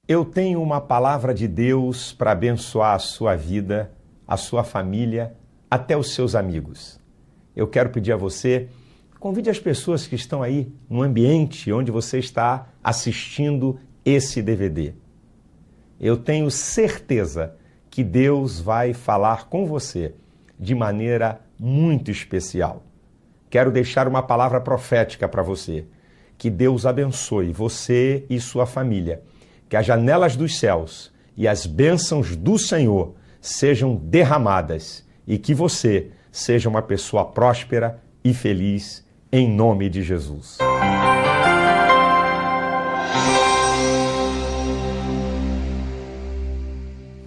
Eu tenho uma palavra de Deus para abençoar a sua vida, a sua família, até os seus amigos. Eu quero pedir a você, convide as pessoas que estão aí no ambiente onde você está assistindo esse DVD. Eu tenho certeza que Deus vai falar com você de maneira muito especial. Quero deixar uma palavra profética para você. Que Deus abençoe você e sua família. Que as janelas dos céus e as bênçãos do Senhor sejam derramadas e que você seja uma pessoa próspera e feliz em nome de Jesus.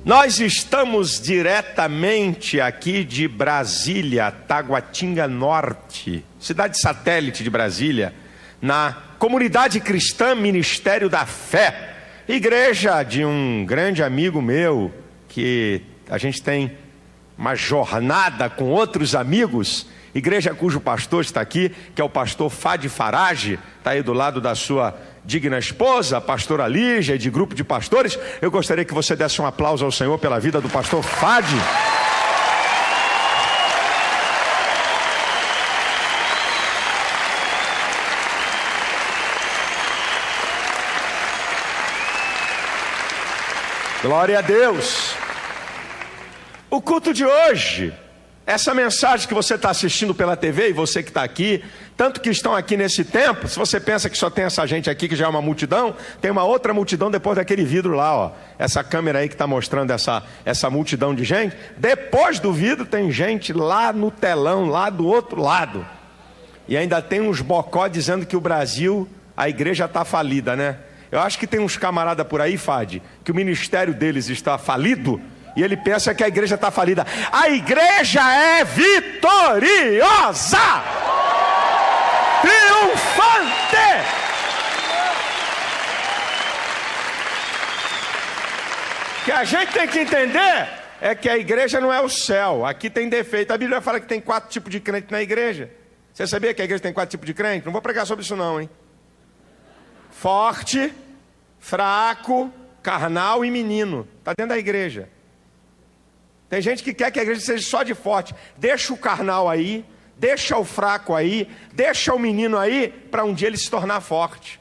Nós estamos diretamente aqui de Brasília, Taguatinga Norte, cidade satélite de Brasília, na Comunidade Cristã Ministério da Fé, igreja de um grande amigo meu, que a gente tem uma jornada com outros amigos, igreja cujo pastor está aqui, que é o pastor Fadi Farage, está aí do lado da sua digna esposa, a pastora Lígia, de grupo de pastores. Eu gostaria que você desse um aplauso ao Senhor pela vida do pastor Fadi. Glória a Deus. O culto de hoje, essa mensagem que você está assistindo pela TV e você que está aqui, tanto que estão aqui nesse templo, se você pensa que só tem essa gente aqui que já é uma multidão, tem uma outra multidão depois daquele vidro lá, ó. Essa câmera aí que está mostrando essa multidão de gente. Depois do vidro tem gente lá no telão, lá do outro lado. E ainda tem uns bocó dizendo que o Brasil, a igreja está falida, né? Eu acho que tem uns camaradas por aí, Fadi, que o ministério deles está falido e ele pensa que a igreja está falida. A igreja é vitoriosa, triunfante. O que a gente tem que entender é que a igreja não é o céu. Aqui tem defeito. A Bíblia fala que tem 4 tipos de crente na igreja. Você sabia que a igreja tem 4 tipos de crente? Não vou pregar sobre isso não, hein? Forte, fraco, carnal e menino. Está dentro da igreja. Tem gente que quer que a igreja seja só de forte. Deixa o carnal aí, deixa o fraco aí, deixa o menino aí, para um dia ele se tornar forte.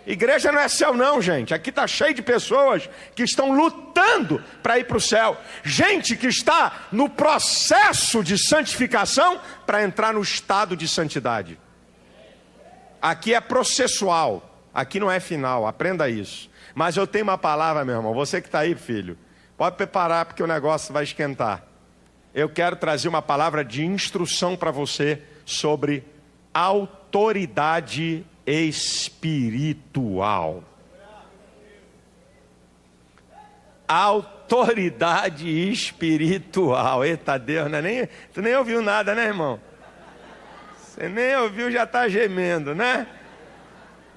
Igreja não é céu não, gente. Aqui está cheio de pessoas que estão lutando para ir para o céu. Gente que está no processo de santificação para entrar no estado de santidade. Aqui é processual. Aqui não é final, aprenda isso. Mas eu tenho uma palavra, meu irmão. Você que está aí, filho, pode preparar porque o negócio vai esquentar. Eu quero trazer uma palavra de instrução para você sobre autoridade espiritual. Autoridade espiritual. Eita Deus, né? Tu nem ouviu nada, né, irmão? Você nem ouviu, já está gemendo, né?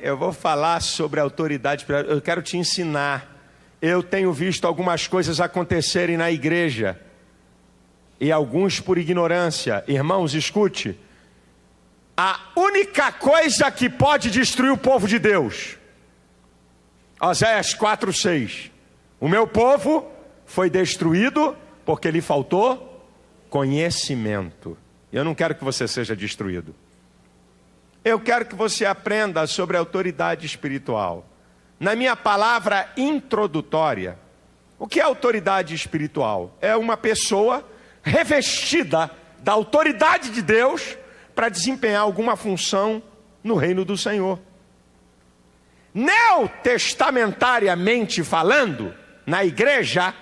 Eu vou falar sobre autoridade, eu quero te ensinar. Eu tenho visto algumas coisas acontecerem na igreja, e alguns por ignorância. Irmãos, escute. A única coisa que pode destruir o povo de Deus, Oséias 4:6. O meu povo foi destruído porque lhe faltou conhecimento. Eu não quero que você seja destruído. Eu quero que você aprenda sobre a autoridade espiritual. Na minha palavra introdutória, o que é autoridade espiritual? É uma pessoa revestida da autoridade de Deus para desempenhar alguma função no reino do Senhor. Neotestamentariamente falando, na igreja,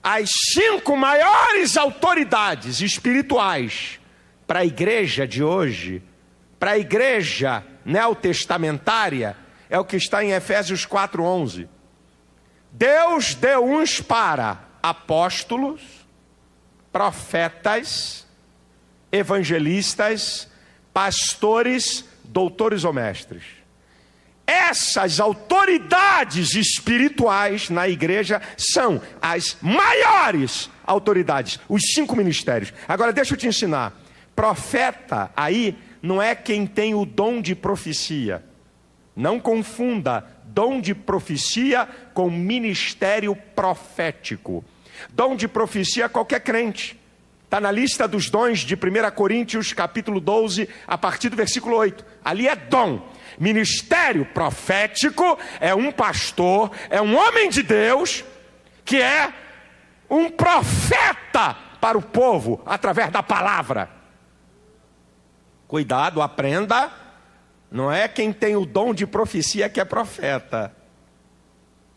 as 5 maiores autoridades espirituais para a igreja de hoje, para a igreja neotestamentária, é o que está em Efésios 4:11. Deus deu uns para apóstolos, profetas, evangelistas, pastores, doutores ou mestres. Essas autoridades espirituais na igreja são as maiores autoridades, os 5 ministérios. Agora deixa eu te ensinar. Profeta aí não é quem tem o dom de profecia. Não confunda dom de profecia com ministério profético. Dom de profecia qualquer crente. Está na lista dos dons de 1 Coríntios, capítulo 12, a partir do versículo 8. Ali é dom. Ministério profético é um pastor, é um homem de Deus, que é um profeta para o povo, através da palavra. Cuidado, aprenda, não é quem tem o dom de profecia que é profeta.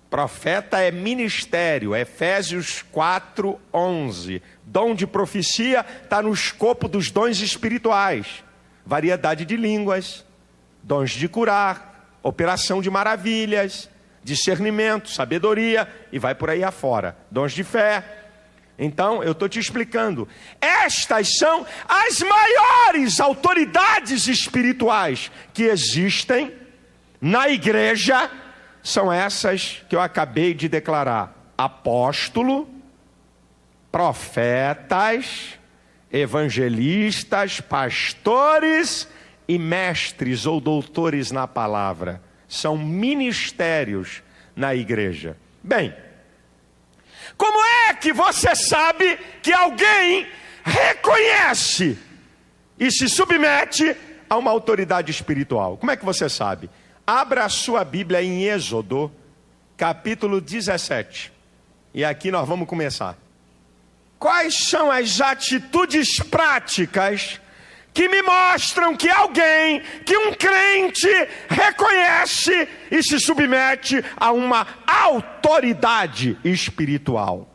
Profeta é ministério, Efésios 4:11. Dom de profecia está no escopo dos dons espirituais. Variedade de línguas, dons de curar, operação de maravilhas, discernimento, sabedoria, e vai por aí afora. Dons de fé. Então, eu estou te explicando. Estas são as maiores autoridades espirituais que existem na igreja. São essas que eu acabei de declarar: apóstolo, profetas, evangelistas, pastores e mestres ou doutores na palavra. São ministérios na igreja. Bem, como é que você sabe que alguém reconhece e se submete a uma autoridade espiritual? Como é que você sabe? Abra a sua Bíblia em Êxodo, capítulo 17. E aqui nós vamos começar. Quais são as atitudes práticas que me mostram que alguém, que um crente reconhece e se submete a uma autoridade espiritual?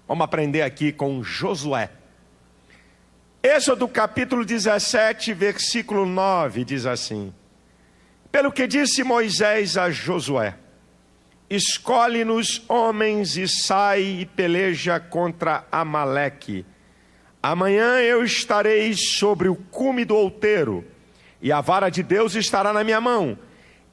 Vamos aprender aqui com Josué. Êxodo capítulo 17, versículo 9, diz assim: pelo que disse Moisés a Josué: escolhe-nos homens e sai e peleja contra Amaleque. Amanhã eu estarei sobre o cume do outeiro, e a vara de Deus estará na minha mão.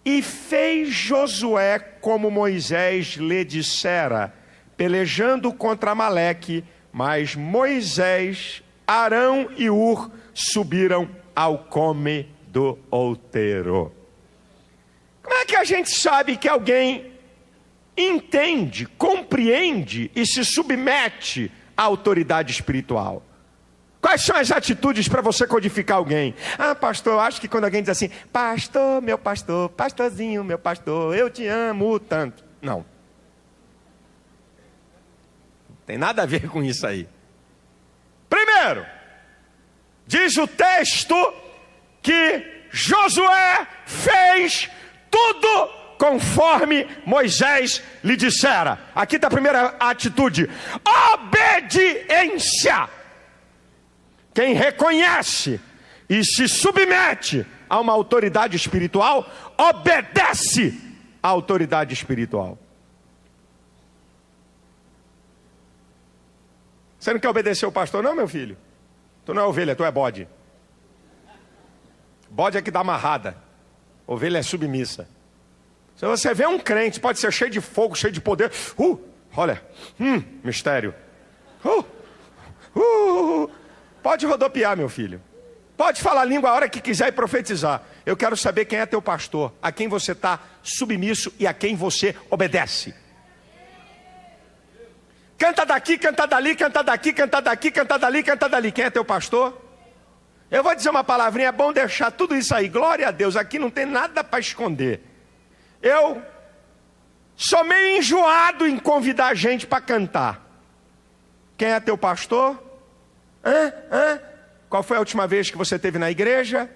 E fez Josué como Moisés lhe dissera, pelejando contra Amaleque, mas Moisés, Arão e Ur subiram ao cume do outeiro. Como é que a gente sabe que alguém entende, compreende e se submete à autoridade espiritual? Quais são as atitudes para você codificar alguém? Ah, pastor, eu acho que quando alguém diz assim: pastor, meu pastor, pastorzinho, meu pastor, eu te amo tanto. Não. Tem nada a ver com isso aí. Primeiro, diz o texto que Josué fez tudo conforme Moisés lhe dissera. Aqui está a primeira atitude: obediência. Quem reconhece e se submete a uma autoridade espiritual, obedece à autoridade espiritual. Você não quer obedecer o pastor não, meu filho? Tu não é ovelha, tu é bode. Bode é que dá amarrada, ovelha é submissa. Se você vê um crente, pode ser cheio de fogo, cheio de poder, olha, mistério, pode rodopiar, meu filho, pode falar a língua a hora que quiser e profetizar. Eu quero saber quem é teu pastor, a quem você está submisso e a quem você obedece. Canta daqui, canta dali, canta daqui, canta daqui, canta dali, canta dali. Quem é teu pastor? Eu vou dizer uma palavrinha, é bom deixar tudo isso aí. Glória a Deus, aqui não tem nada para esconder. Eu sou meio enjoado em convidar a gente para cantar. Quem é teu pastor? Qual foi a última vez que você esteve na igreja?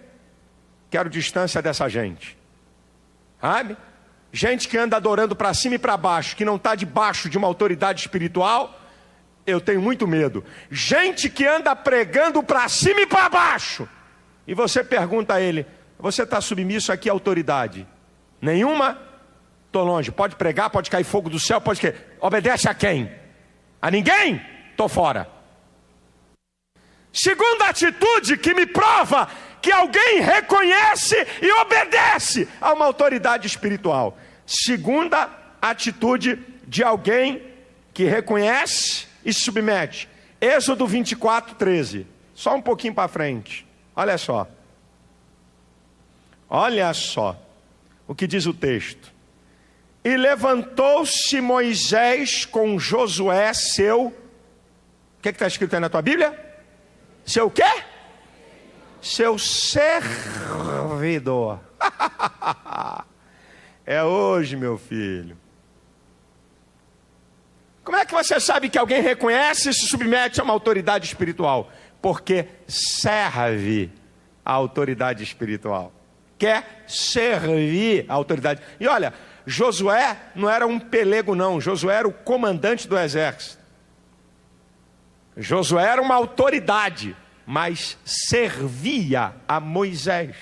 Quero distância dessa gente. Sabe? Gente que anda adorando para cima e para baixo, que não está debaixo de uma autoridade espiritual, eu tenho muito medo. Gente que anda pregando para cima e para baixo, e você pergunta a ele: você está submisso aqui à autoridade? Nenhuma? Estou longe. Pode pregar, pode cair fogo do céu, pode que? Obedece a quem? A ninguém? Estou fora. Segunda atitude que me prova que alguém reconhece e obedece a uma autoridade espiritual. Segunda atitude de alguém que reconhece e se submete. Êxodo 24, 13. Só um pouquinho para frente. Olha só. Olha só. o que diz o texto. E levantou-se Moisés com Josué, seu... O que está escrito aí na tua Bíblia? Seu quê? Seu servidor. É hoje, meu filho. Como é que você sabe que alguém reconhece e se submete a uma autoridade espiritual? Porque serve a autoridade espiritual. Quer servir a autoridade. E olha, Josué não era um pelego não. Josué era o comandante do exército. Josué era uma autoridade, mas servia a Moisés.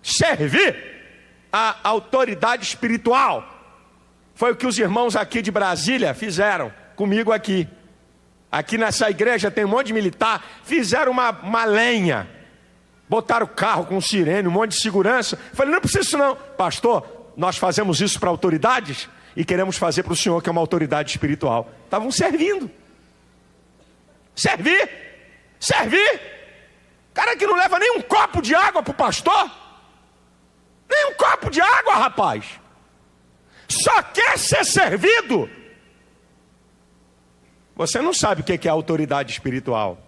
Servir a autoridade espiritual. Foi o que os irmãos aqui de Brasília fizeram comigo aqui. Aqui nessa igreja tem um monte de militar. Fizeram uma lenha. Botaram o carro com sirene, um monte de segurança. Falei, não precisa disso não. Pastor, nós fazemos isso para autoridades e queremos fazer para o senhor, que é uma autoridade espiritual. Estavam servindo. Servir. Cara que não leva nem um copo de água para o pastor. Nem um copo de água, rapaz. Só quer ser servido. Você não sabe o que é autoridade espiritual.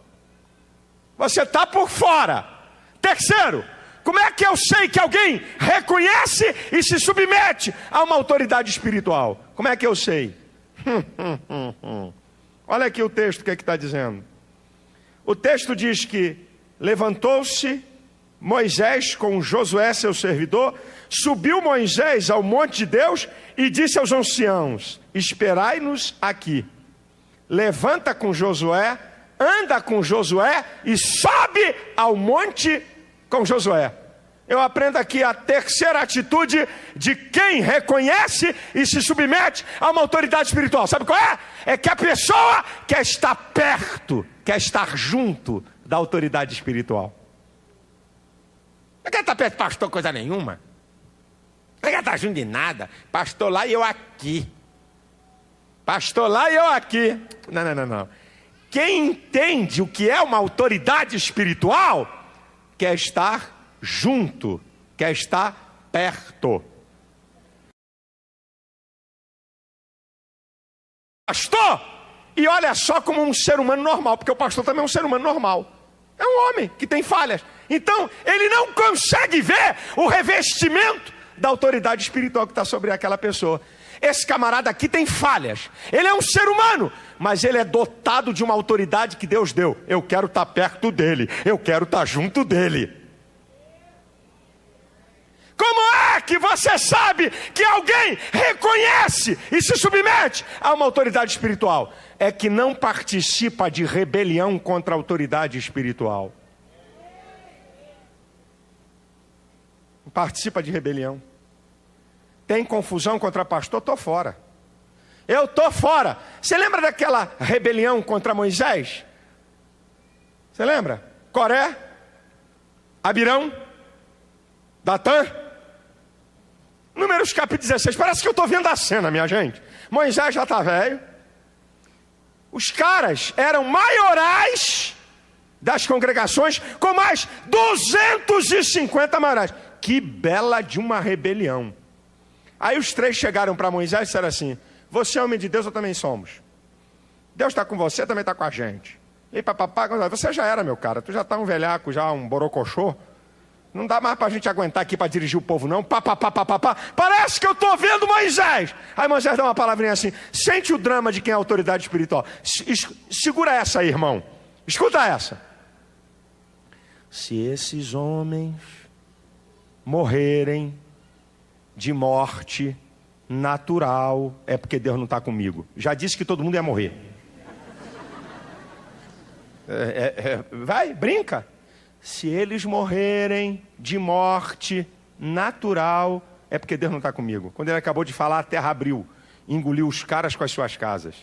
Você está por fora. Terceiro, como é que eu sei que alguém reconhece e se submete a uma autoridade espiritual? Como é que eu sei? Olha aqui o texto, o que está dizendo. O texto diz que levantou-se Moisés com Josué, seu servidor, subiu Moisés ao monte de Deus e disse aos anciãos: esperai-nos aqui. Levanta com Josué, anda com Josué e sobe ao monte com Josué. Eu aprendo aqui a terceira atitude de quem reconhece e se submete a uma autoridade espiritual. Sabe qual é? É que a pessoa quer estar perto, quer estar junto da autoridade espiritual. Não quer estar perto de pastor coisa nenhuma. Não quer estar junto de nada. Pastor lá e eu aqui. Pastor lá e eu aqui. Não. Quem entende o que é uma autoridade espiritual quer estar junto, quer estar perto. Pastor, e olha só como um ser humano normal, porque o pastor também é um ser humano normal. É um homem que tem falhas. Então, ele não consegue ver o revestimento da autoridade espiritual que está sobre aquela pessoa. Esse camarada aqui tem falhas. Ele é um ser humano, mas ele é dotado de uma autoridade que Deus deu. Eu quero estar perto dele. Eu quero estar junto dele. Como é que você sabe que alguém reconhece e se submete a uma autoridade espiritual? É que não participa de rebelião contra a autoridade espiritual. Não participa de rebelião. Tem confusão contra pastor? Estou fora. Eu estou fora. Você lembra daquela rebelião contra Moisés? Você lembra? Coré, Abirão, Datã. Números capítulo 16. Parece que eu estou vendo a cena, minha gente. Moisés já está velho. Os caras eram maiorais das congregações, com mais 250 maiorais. Que bela de uma rebelião. Aí os três chegaram para Moisés e disseram assim: você é homem de Deus, eu também somos. Deus está com você, também está com a gente. E papapá, você já era, meu cara. Tu já está um velhaco, já um borocochô. Não dá mais para a gente aguentar aqui para dirigir o povo, não. Parece que eu estou vendo Moisés. Aí Moisés dá uma palavrinha assim: sente o drama de quem é autoridade espiritual. Segura essa aí, irmão. Escuta essa. Se esses homens morrerem de morte natural, é porque Deus não está comigo. Já disse que todo mundo ia morrer. Vai, brinca. Se eles morrerem de morte natural, é porque Deus não está comigo. Quando ele acabou de falar, a terra abriu, engoliu os caras com as suas casas.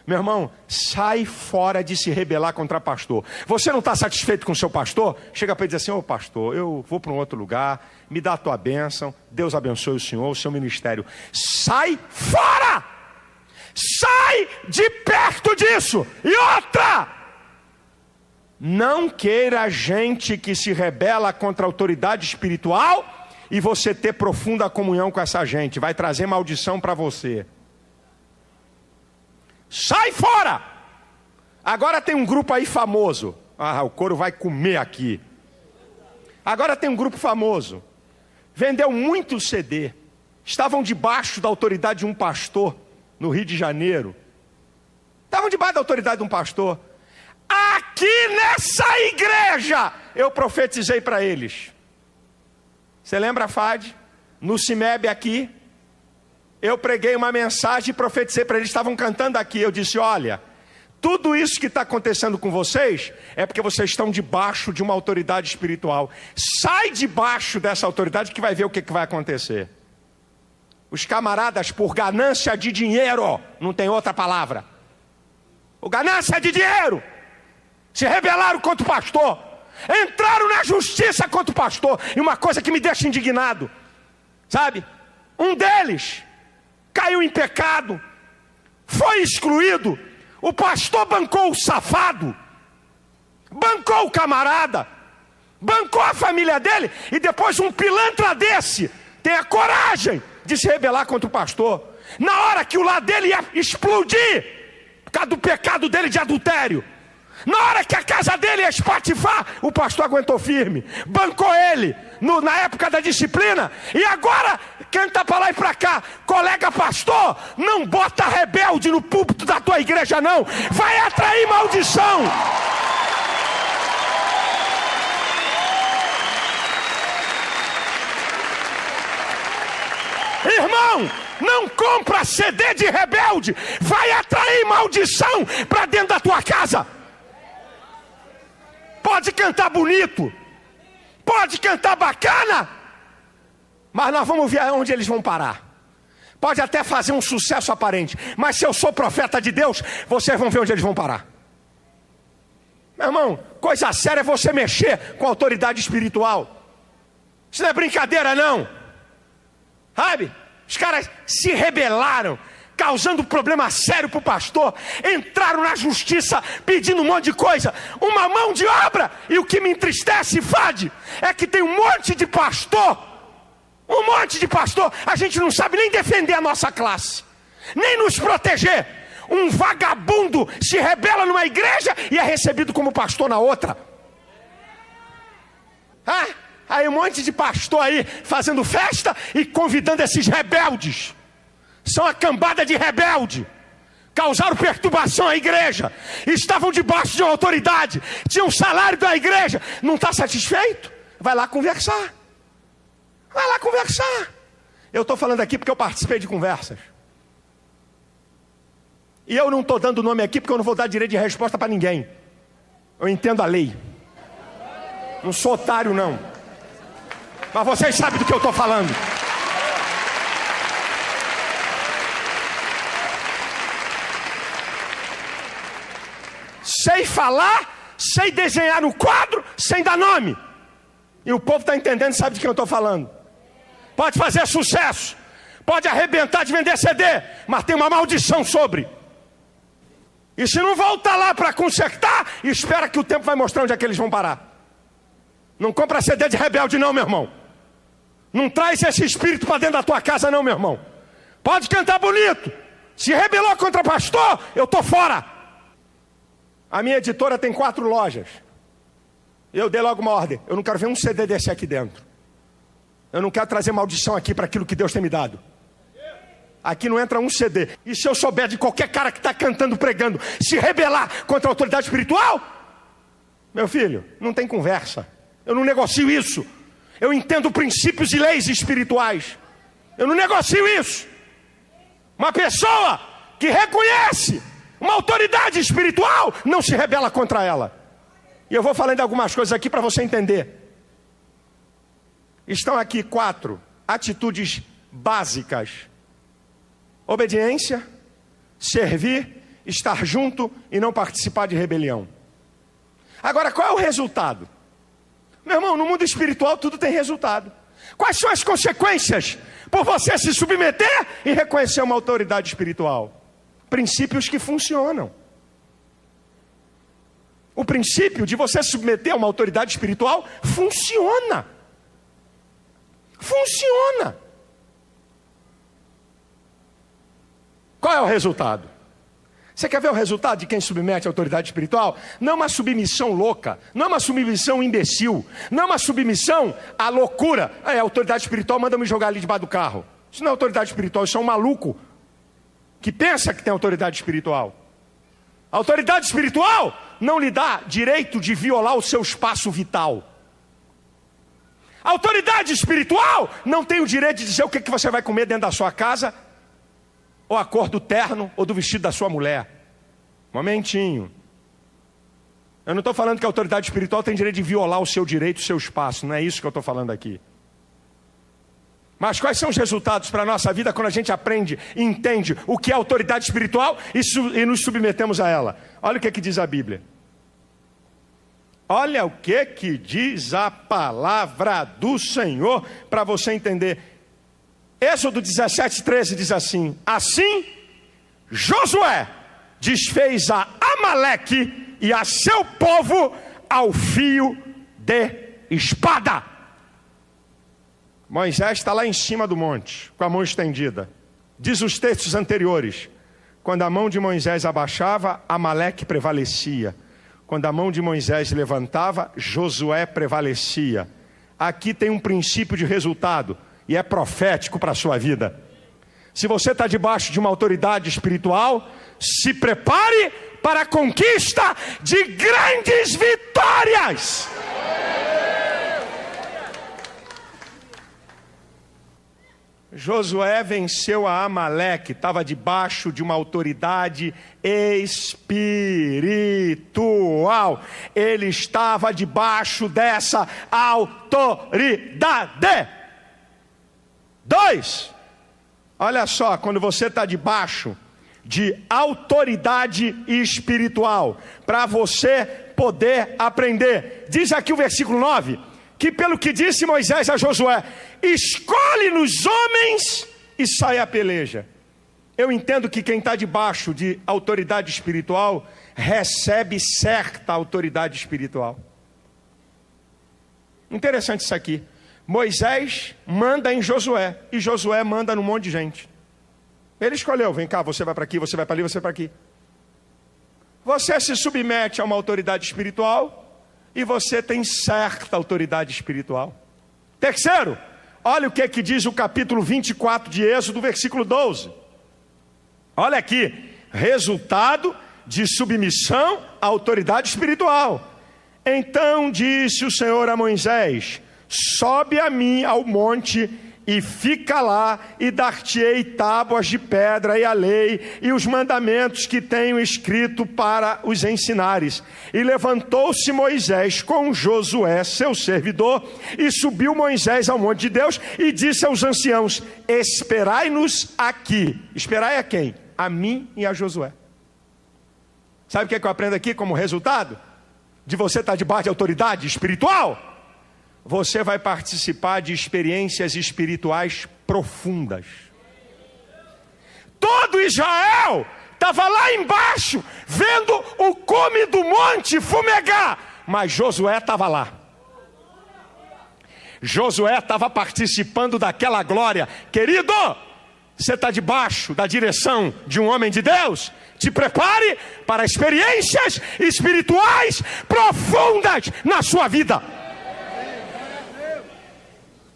Meu irmão, sai fora de se rebelar contra pastor. Você não está satisfeito com o seu pastor? Chega para ele e diz assim: ô pastor, eu vou para um outro lugar, me dá a tua bênção, Deus abençoe o senhor, o seu ministério. Sai fora! Sai de perto disso! E outra! Não queira gente que se rebela contra a autoridade espiritual e você ter profunda comunhão com essa gente. Vai trazer maldição para você. Sai fora! Agora tem um grupo aí famoso. Ah, o couro vai comer aqui. Agora tem um grupo famoso. Vendeu muito CD. Estavam debaixo da autoridade de um pastor no Rio de Janeiro. Estavam debaixo da autoridade de um pastor. Aqui nessa igreja eu profetizei para eles. Você lembra, Fad? No CIMEB aqui, eu preguei uma mensagem e profetizei para eles. Estavam cantando aqui. Eu disse, olha, tudo isso que está acontecendo com vocês é porque vocês estão debaixo de uma autoridade espiritual. Sai debaixo dessa autoridade que vai ver o que vai acontecer. Os camaradas, por ganância de dinheiro, não tem outra palavra. O ganância de dinheiro, se rebelaram contra o pastor. Entraram na justiça contra o pastor. E uma coisa que me deixa indignado, sabe? Um deles caiu em pecado, foi excluído. O pastor bancou o safado, bancou o camarada, bancou a família dele, e depois um pilantra desse tem a coragem de se rebelar contra o pastor. Na hora que o lar dele ia explodir, por causa do pecado dele de adultério, na hora que a casa dele ia espatifar, o pastor aguentou firme, bancou ele na época da disciplina. E agora canta para lá e para cá, colega pastor, não bota rebelde no púlpito da tua igreja não, vai atrair maldição. Irmão, não compra CD de rebelde, vai atrair maldição para dentro da tua casa. Pode cantar bonito, pode cantar bacana, mas nós vamos ver onde eles vão parar. Pode até fazer um sucesso aparente, mas se eu sou profeta de Deus, vocês vão ver onde eles vão parar. Meu irmão, coisa séria é você mexer com a autoridade espiritual. Isso não é brincadeira não, sabe? Os caras se rebelaram, causando problema sério para o pastor, entraram na justiça pedindo um monte de coisa, uma mão de obra. E o que me entristece, Fad, é que tem um monte de pastor, a gente não sabe nem defender a nossa classe, nem nos proteger. Um vagabundo se rebela numa igreja e é recebido como pastor na outra. Aí um monte de pastor aí fazendo festa e convidando esses rebeldes. São a cambada de rebelde. Causaram perturbação à igreja. Estavam debaixo de uma autoridade. Tinham um salário da igreja. Não está satisfeito? Vai lá conversar. Vai lá conversar. Eu estou falando aqui porque eu participei de conversas. E eu não estou dando nome aqui porque eu não vou dar direito de resposta para ninguém. Eu entendo a lei. Não sou otário não. Mas vocês sabem do que eu estou falando. Sei falar, sei desenhar no quadro, sem dar nome. E o povo está entendendo, sabe de quem eu estou falando. Pode fazer sucesso, pode arrebentar de vender CD, mas tem uma maldição sobre. E se não voltar lá para consertar, espera que o tempo vai mostrar onde é que eles vão parar. Não compra CD de rebelde não, meu irmão. Não traz esse espírito para dentro da tua casa não, meu irmão. Pode cantar bonito. Se rebelou contra pastor, eu estou fora. A minha editora tem 4 lojas. Eu dei logo uma ordem. Eu não quero ver um CD desse aqui dentro. Eu não quero trazer maldição aqui para aquilo que Deus tem me dado. Aqui não entra um CD. E se eu souber de qualquer cara que está cantando, pregando, se rebelar contra a autoridade espiritual, meu filho, não tem conversa. Eu não negocio isso. Eu entendo princípios e leis espirituais. Eu não negocio isso. Uma pessoa que reconhece uma autoridade espiritual não se rebela contra ela. E eu vou falando de algumas coisas aqui para você entender. Estão aqui 4 atitudes básicas: obediência, servir, estar junto e não participar de rebelião. Agora, qual é o resultado? Meu irmão, no mundo espiritual tudo tem resultado. Quais são as consequências por você se submeter e reconhecer uma autoridade espiritual? Princípios que funcionam. O princípio de você se submeter a uma autoridade espiritual funciona. Funciona. Qual é o resultado? Você quer ver o resultado de quem submete à autoridade espiritual? Não é uma submissão louca, não é uma submissão imbecil, não é uma submissão à loucura. A autoridade espiritual manda me jogar ali debaixo do carro. Isso não é autoridade espiritual, isso é um maluco que pensa que tem autoridade espiritual. A autoridade espiritual não lhe dá direito de violar o seu espaço vital. A autoridade espiritual não tem o direito de dizer o que você vai comer dentro da sua casa, ou a cor do terno, ou do vestido da sua mulher. Momentinho. Eu não estou falando que a autoridade espiritual tem direito de violar o seu direito, o seu espaço. Não é isso que eu estou falando aqui. Mas quais são os resultados para a nossa vida quando a gente aprende e entende o que é autoridade espiritual e nos submetemos a ela? Olha o que diz a Bíblia. Olha o que diz a palavra do Senhor para você entender. Êxodo 17:13 diz assim: assim Josué desfez a Amaleque e a seu povo ao fio de espada. Moisés está lá em cima do monte, com a mão estendida. Diz os textos anteriores: quando a mão de Moisés abaixava, Amaleque prevalecia. Quando a mão de Moisés levantava, Josué prevalecia. Aqui tem um princípio de resultado, e é profético para a sua vida. Se você está debaixo de uma autoridade espiritual, se prepare para a conquista de grandes vitórias. Josué venceu a Amaleque, estava debaixo de uma autoridade espiritual. Ele estava debaixo dessa autoridade. 2, olha só, quando você está debaixo de autoridade espiritual, para você poder aprender, diz aqui o versículo 9, que pelo que disse Moisés a Josué, escolhe-nos homens e sai a peleja. Eu entendo que quem está debaixo de autoridade espiritual, recebe certa autoridade espiritual. Interessante isso aqui. Moisés manda em Josué, e Josué manda num monte de gente. Ele escolheu, vem cá, você vai para aqui, você vai para ali, você vai para aqui. Você se submete a uma autoridade espiritual, e você tem certa autoridade espiritual. Terceiro, olha o que diz o capítulo 24 de Êxodo, versículo 12. Olha aqui, resultado de submissão à autoridade espiritual. Então disse o Senhor a Moisés: sobe a mim ao monte e fica lá, e dar-te-ei tábuas de pedra e a lei e os mandamentos que tenho escrito para os ensinares. E levantou-se Moisés com Josué, seu servidor, e subiu Moisés ao monte de Deus e disse aos anciãos: esperai-nos aqui. Esperai a quem? A mim e a Josué. Sabe o que eu aprendo aqui como resultado de você estar debaixo de autoridade espiritual? Você vai participar de experiências espirituais profundas. Todo Israel estava lá embaixo, vendo o cume do monte fumegar, mas Josué estava lá. Josué estava participando daquela glória. Querido, você está debaixo da direção de um homem de Deus? Te prepare para experiências espirituais profundas na sua vida.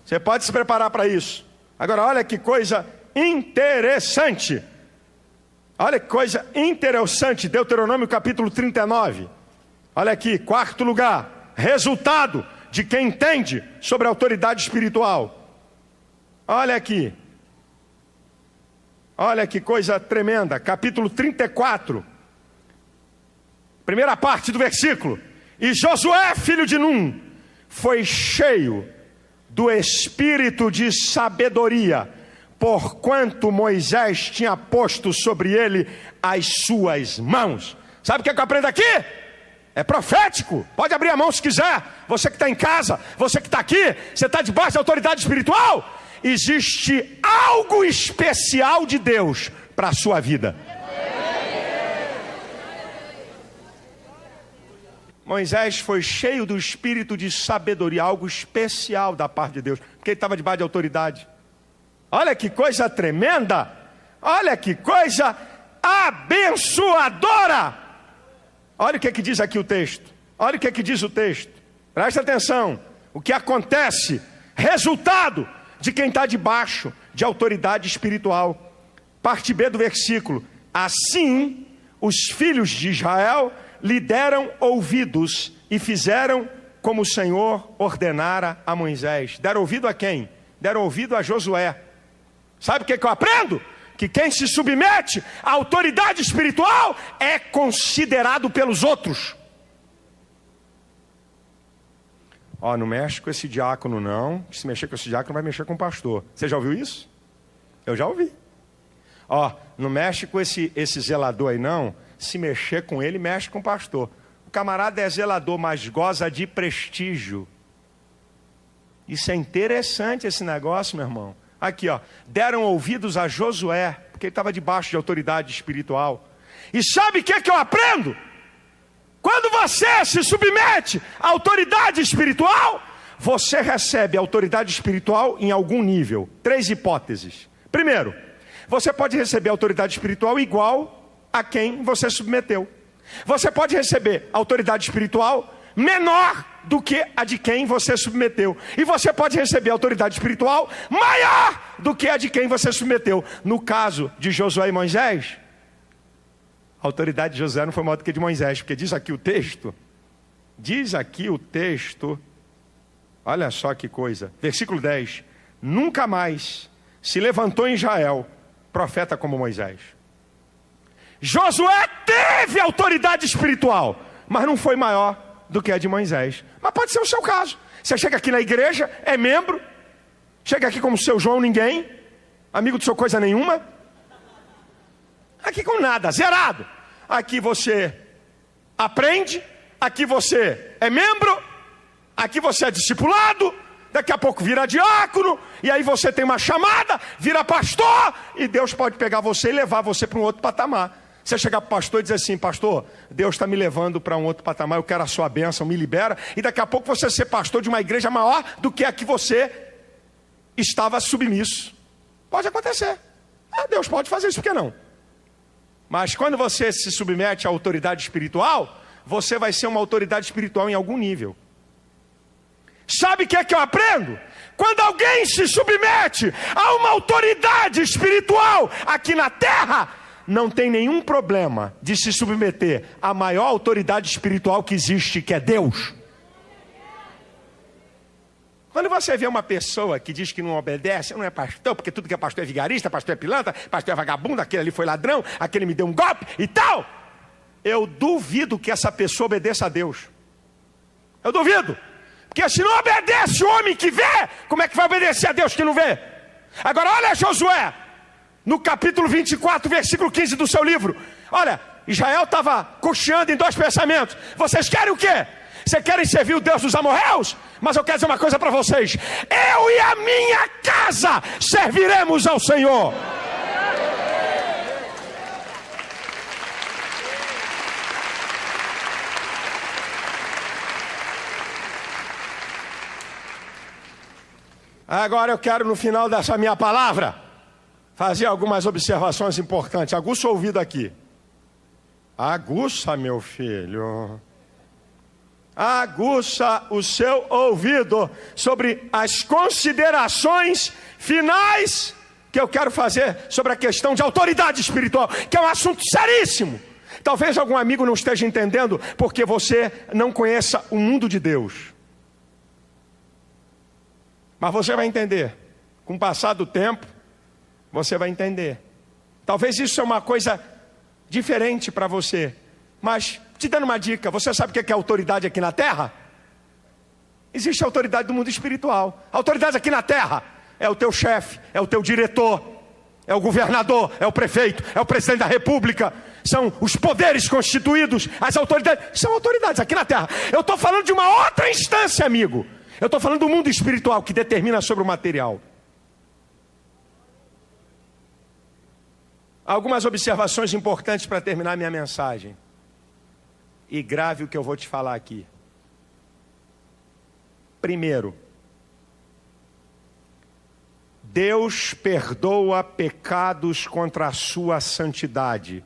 Você pode se preparar para isso. Agora olha que coisa interessante. Olha que coisa interessante. Deuteronômio capítulo 39. Olha aqui, quarto lugar. Resultado de quem entende sobre a autoridade espiritual. Olha aqui. Olha que coisa tremenda. Capítulo 34. Primeira parte do versículo. E Josué, filho de Num, foi cheio do espírito de sabedoria, porquanto Moisés tinha posto sobre ele as suas mãos. Sabe o que eu aprendo aqui? É profético. Pode abrir a mão se quiser. Você que está em casa, você que está aqui, você está debaixo da autoridade espiritual. Existe algo especial de Deus para a sua vida. Moisés foi cheio do espírito de sabedoria, algo especial da parte de Deus, porque ele estava debaixo de autoridade. Olha que coisa tremenda, olha que coisa abençoadora. Olha o que diz aqui o texto, olha o que diz o texto, presta atenção, o que acontece, resultado de quem está debaixo de autoridade espiritual. Parte B do versículo: assim os filhos de Israel lhe deram ouvidos e fizeram como o Senhor ordenara a Moisés. Deram ouvido a quem? Deram ouvido a Josué. Sabe o que eu aprendo? Que quem se submete à autoridade espiritual é considerado pelos outros. Ó, não mexe com esse diácono não. Se mexer com esse diácono vai mexer com o pastor. Você já ouviu isso? Eu já ouvi. Ó, não mexe com esse zelador aí não. Se mexer com ele, mexe com o pastor. O camarada é zelador, mas goza de prestígio. Isso é interessante, esse negócio, meu irmão. Aqui, ó, deram ouvidos a Josué, porque ele estava debaixo de autoridade espiritual. E sabe o que eu aprendo? Quando você se submete à autoridade espiritual, você recebe autoridade espiritual em algum nível. 3 hipóteses. Primeiro, você pode receber autoridade espiritual igual a quem você submeteu. Você pode receber autoridade espiritual menor do que a de quem você submeteu. E você pode receber autoridade espiritual maior do que a de quem você submeteu. No caso de Josué e Moisés, a autoridade de Josué não foi maior do que a de Moisés, porque diz aqui o texto, olha só que coisa, versículo 10, nunca mais se levantou em Israel profeta como Moisés. Josué teve autoridade espiritual, mas não foi maior do que a de Moisés. Mas pode ser o seu caso. Você chega aqui na igreja, é membro, chega aqui como seu João ninguém, amigo do seu coisa nenhuma, aqui com nada, zerado. Aqui você aprende, aqui você é membro, aqui você é discipulado, daqui a pouco vira diácono, e aí você tem uma chamada, vira pastor, e Deus pode pegar você e levar você para um outro patamar. Você chegar para o pastor e dizer assim: pastor, Deus está me levando para um outro patamar, eu quero a sua bênção, me libera. E daqui a pouco você ser pastor de uma igreja maior do que a que você estava submisso. Pode acontecer. Deus pode fazer isso, por que não? Mas quando você se submete à autoridade espiritual, você vai ser uma autoridade espiritual em algum nível. Sabe o que é que eu aprendo? Quando alguém se submete a uma autoridade espiritual aqui na terra, não tem nenhum problema de se submeter à maior autoridade espiritual que existe, que é Deus. Quando você vê uma pessoa que diz que não obedece, não é pastor, porque tudo que é pastor é vigarista, pastor é pilantra, pastor é vagabundo, aquele ali foi ladrão, aquele me deu um golpe e tal, eu duvido que essa pessoa obedeça a Deus. Eu duvido. Porque se não obedece o homem que vê, como é que vai obedecer a Deus que não vê? Agora olha Josué, no capítulo 24, versículo 15 do seu livro. Olha, Israel estava cocheando em 2 pensamentos. Vocês querem o quê? Vocês querem servir o Deus dos amorreus? Mas eu quero dizer uma coisa para vocês: eu e a minha casa serviremos ao Senhor. Agora eu quero, no final dessa minha palavra, fazer algumas observações importantes. Aguça o ouvido aqui. Aguça, meu filho. Aguça o seu ouvido sobre as considerações finais que eu quero fazer sobre a questão de autoridade espiritual, que é um assunto seríssimo. Talvez algum amigo não esteja entendendo porque você não conheça o mundo de Deus. Mas você vai entender. Com o passar do tempo, você vai entender. Talvez isso é uma coisa diferente para você. Mas, te dando uma dica, você sabe o que é autoridade aqui na terra? Existe a autoridade do mundo espiritual. A autoridade aqui na terra é o teu chefe, é o teu diretor, é o governador, é o prefeito, é o presidente da república. São os poderes constituídos, as autoridades. São autoridades aqui na terra. Eu estou falando de uma outra instância, amigo. Eu estou falando do mundo espiritual que determina sobre o material. Algumas observações importantes para terminar minha mensagem. e grave o que eu vou te falar aqui. Primeiro, Deus perdoa pecados contra a sua santidade.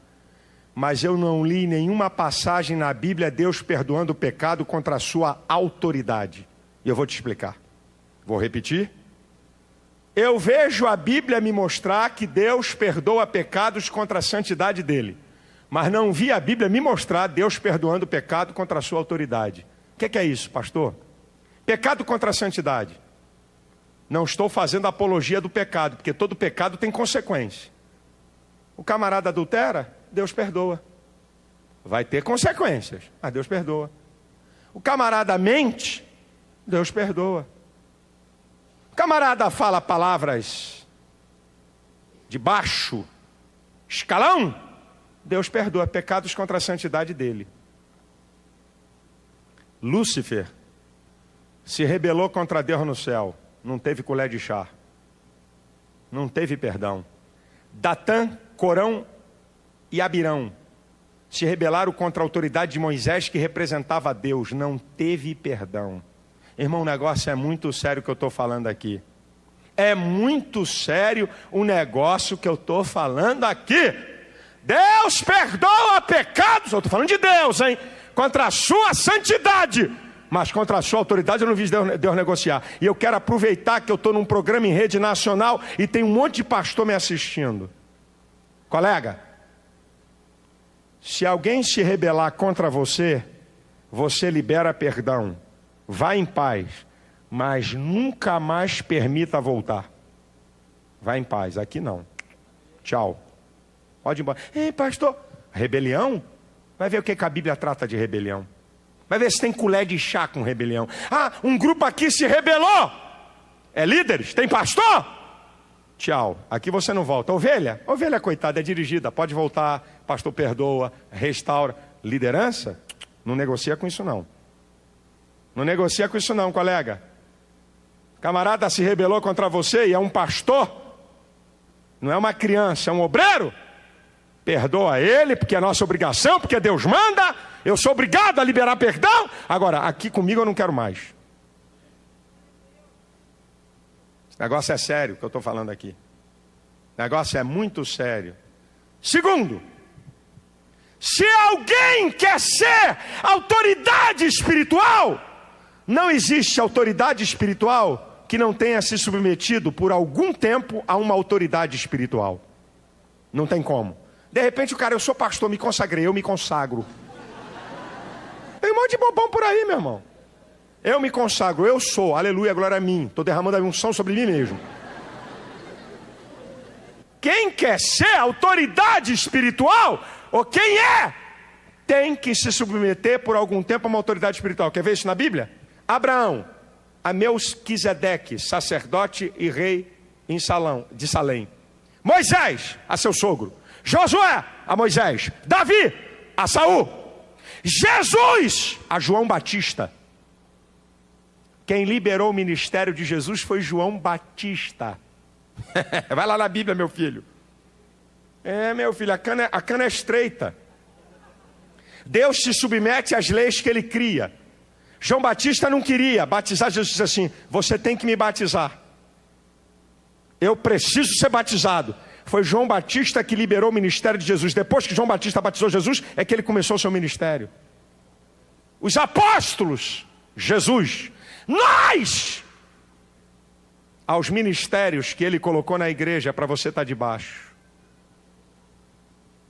Mas eu não li nenhuma passagem na Bíblia Deus perdoando o pecado contra a sua autoridade. E eu vou te explicar. Vou repetir. Eu vejo a Bíblia me mostrar que Deus perdoa pecados contra a santidade dele. Mas não vi a Bíblia me mostrar Deus perdoando o pecado contra a sua autoridade. O que é isso, pastor? Pecado contra a santidade. Não estou fazendo apologia do pecado, porque todo pecado tem consequência. O camarada adultera, Deus perdoa. Vai ter consequências, mas Deus perdoa. O camarada mente, Deus perdoa. O camarada fala palavras de baixo escalão, Deus perdoa pecados contra a santidade dele. Lúcifer se rebelou contra Deus no céu. Não teve colher de chá. Não teve perdão. Datã, Corão e Abirão se rebelaram contra a autoridade de Moisés, que representava Deus. Não teve perdão. Irmão, o negócio é muito sério que eu estou falando aqui. É muito sério o negócio que eu estou falando aqui. Deus perdoa pecados, eu estou falando de Deus, hein? Contra a sua santidade. Mas contra a sua autoridade eu não vi Deus negociar. E eu quero aproveitar que eu estou num programa em rede nacional e tem um monte de pastor me assistindo. Colega, se alguém se rebelar contra você, você libera perdão. Vá em paz, mas nunca mais permita voltar. Vá em paz, aqui não. Tchau. Pode ir embora. Ei, pastor, rebelião? Vai ver o que a Bíblia trata de rebelião. Vai ver se tem colher de chá com rebelião. Ah, um grupo aqui se rebelou. É líderes? Tem pastor? Tchau. Aqui você não volta. Ovelha? Ovelha, coitada, é dirigida. Pode voltar. Pastor perdoa, restaura. Liderança? Não negocia com isso não. Não negocia com isso não, colega. Camarada se rebelou contra você e é um pastor. Não é uma criança, é um obreiro. Perdoa ele, porque é nossa obrigação, porque Deus manda. Eu sou obrigado a liberar perdão. Agora, aqui comigo eu não quero mais. Esse negócio é sério que eu estou falando aqui. O negócio é muito sério. Segundo, se alguém quer ser autoridade espiritual, não existe autoridade espiritual que não tenha se submetido por algum tempo a uma autoridade espiritual. Não tem como. De repente o cara, eu sou pastor, me consagrei, eu me consagro. Tem um monte de bobão por aí, meu irmão. Eu me consagro, eu sou, aleluia, glória a mim. Estou derramando a unção sobre mim mesmo. Quem quer ser autoridade espiritual, ou quem é, tem que se submeter por algum tempo a uma autoridade espiritual. Quer ver isso na Bíblia? Abraão, a Melquisedeque, sacerdote e rei de Salém. Moisés, a seu sogro. Josué, a Moisés. Davi, a Saul. Jesus, a João Batista. Quem liberou o ministério de Jesus foi João Batista. Vai lá na Bíblia, meu filho. Meu filho, a cana é estreita. Deus se submete às leis que ele cria. João Batista não queria batizar. Jesus disse assim: você tem que me batizar. Eu preciso ser batizado. Foi João Batista que liberou o ministério de Jesus. Depois que João Batista batizou Jesus, é que ele começou o seu ministério. Os apóstolos, Jesus, nós, aos ministérios que ele colocou na igreja para você estar debaixo.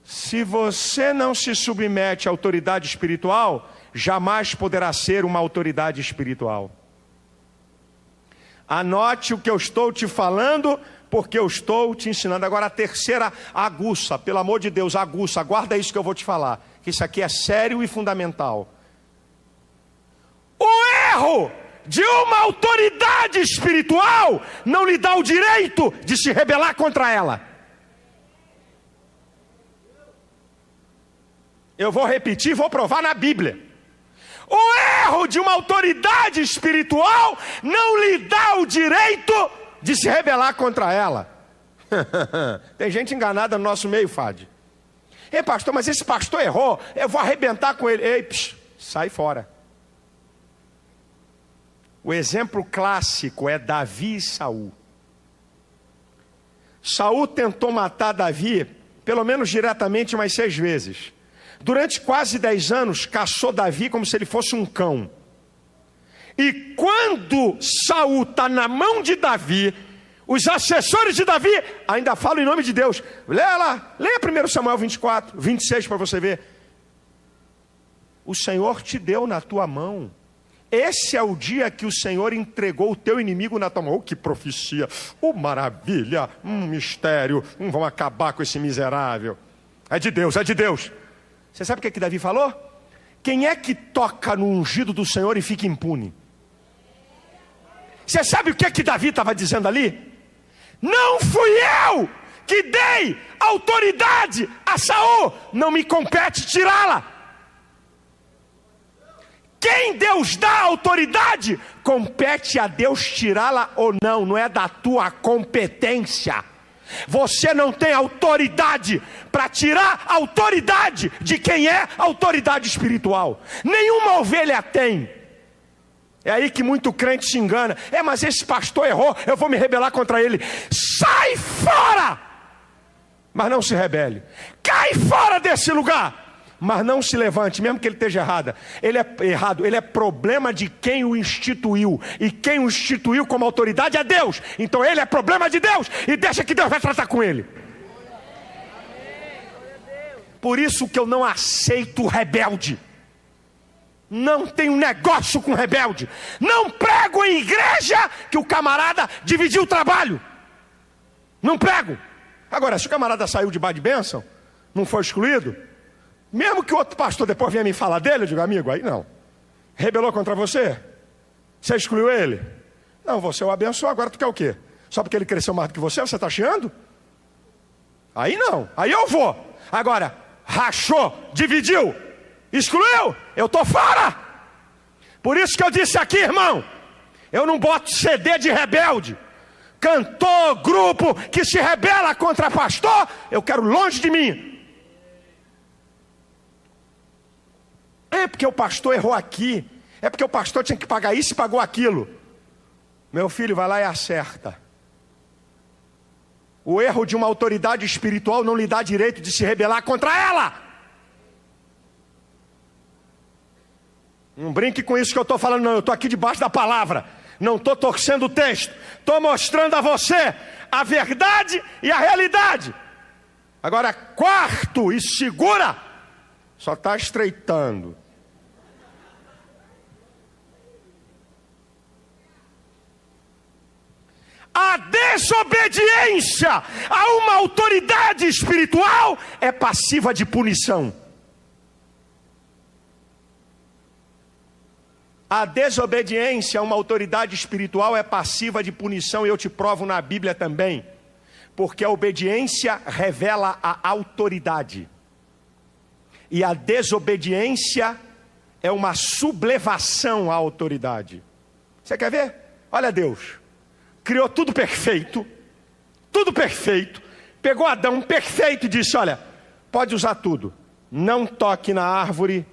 Se você não se submete à autoridade espiritual, jamais poderá ser uma autoridade espiritual. Anote o que eu estou te falando, porque eu estou te ensinando. Agora a terceira aguça, pelo amor de Deus, aguça, guarda isso que eu vou te falar, que isso aqui é sério e fundamental. O erro de uma autoridade espiritual não lhe dá o direito de se rebelar contra ela. Eu vou repetir, vou provar na Bíblia. O erro de uma autoridade espiritual não lhe dá o direito de se rebelar contra ela. Tem gente enganada no nosso meio, Fade. Ei, pastor, mas esse pastor errou, eu vou arrebentar com ele. Ei, sai fora. O exemplo clássico é Davi e Saul. Saul tentou matar Davi, pelo menos diretamente, umas 6 vezes. Durante quase 10 anos, caçou Davi como se ele fosse um cão. E quando Saul está na mão de Davi, os assessores de Davi ainda falam em nome de Deus. Leia lá, leia 1 Samuel 24, 26 para você ver. O Senhor te deu na tua mão. Esse é o dia que o Senhor entregou o teu inimigo na tua mão. Oh, que profecia, oh maravilha, mistério, vamos acabar com esse miserável. É de Deus, é de Deus. Você sabe o que Davi falou? Quem é que toca no ungido do Senhor e fica impune? Você sabe o que Davi estava dizendo ali? Não fui eu que dei autoridade a Saul, não me compete tirá-la. Quem Deus dá autoridade, compete a Deus tirá-la ou não, não é da tua competência. Você não tem autoridade para tirar a autoridade de quem é autoridade espiritual. Nenhuma ovelha tem. É aí que muito crente se engana. Mas esse pastor errou, eu vou me rebelar contra ele. Sai fora! Mas não se rebele. Cai fora desse lugar! Mas não se levante, mesmo que ele esteja errado. Ele é problema de quem o instituiu. E quem o instituiu como autoridade é Deus. Então ele é problema de Deus. E deixa que Deus vai tratar com ele. Por isso que eu não aceito rebelde. Não tenho negócio com rebelde. Não prego em igreja que o camarada dividiu o trabalho. Não prego. Agora, se o camarada saiu debaixo de bênção, não foi excluído, mesmo que o outro pastor depois venha me falar dele, eu digo, amigo, aí não. Rebelou contra você? Você excluiu ele? Não, você o abençoou, agora tu quer o quê? Só porque ele cresceu mais do que você está chiando? Aí não, aí eu vou. Agora, rachou, dividiu, excluiu, eu estou fora. Por isso que eu disse aqui, irmão, eu não boto CD de rebelde. Cantor, grupo que se rebela contra pastor, eu quero longe de mim. É porque o pastor errou aqui. É porque o pastor tinha que pagar isso e pagou aquilo. Meu filho, vai lá e acerta. O erro de uma autoridade espiritual não lhe dá direito de se rebelar contra ela. Não brinque com isso que eu estou falando, não. Eu estou aqui debaixo da palavra. Não estou torcendo o texto. Estou mostrando a você a verdade e a realidade. Agora, quarto e segura, só está estreitando. A desobediência a uma autoridade espiritual é passiva de punição. A desobediência a uma autoridade espiritual é passiva de punição, e eu te provo na Bíblia também. Porque a obediência revela a autoridade. E a desobediência é uma sublevação à autoridade. Você quer ver? Olha Deus. Criou tudo perfeito. Tudo perfeito. Pegou Adão perfeito e disse, olha, pode usar tudo. Não toque na árvore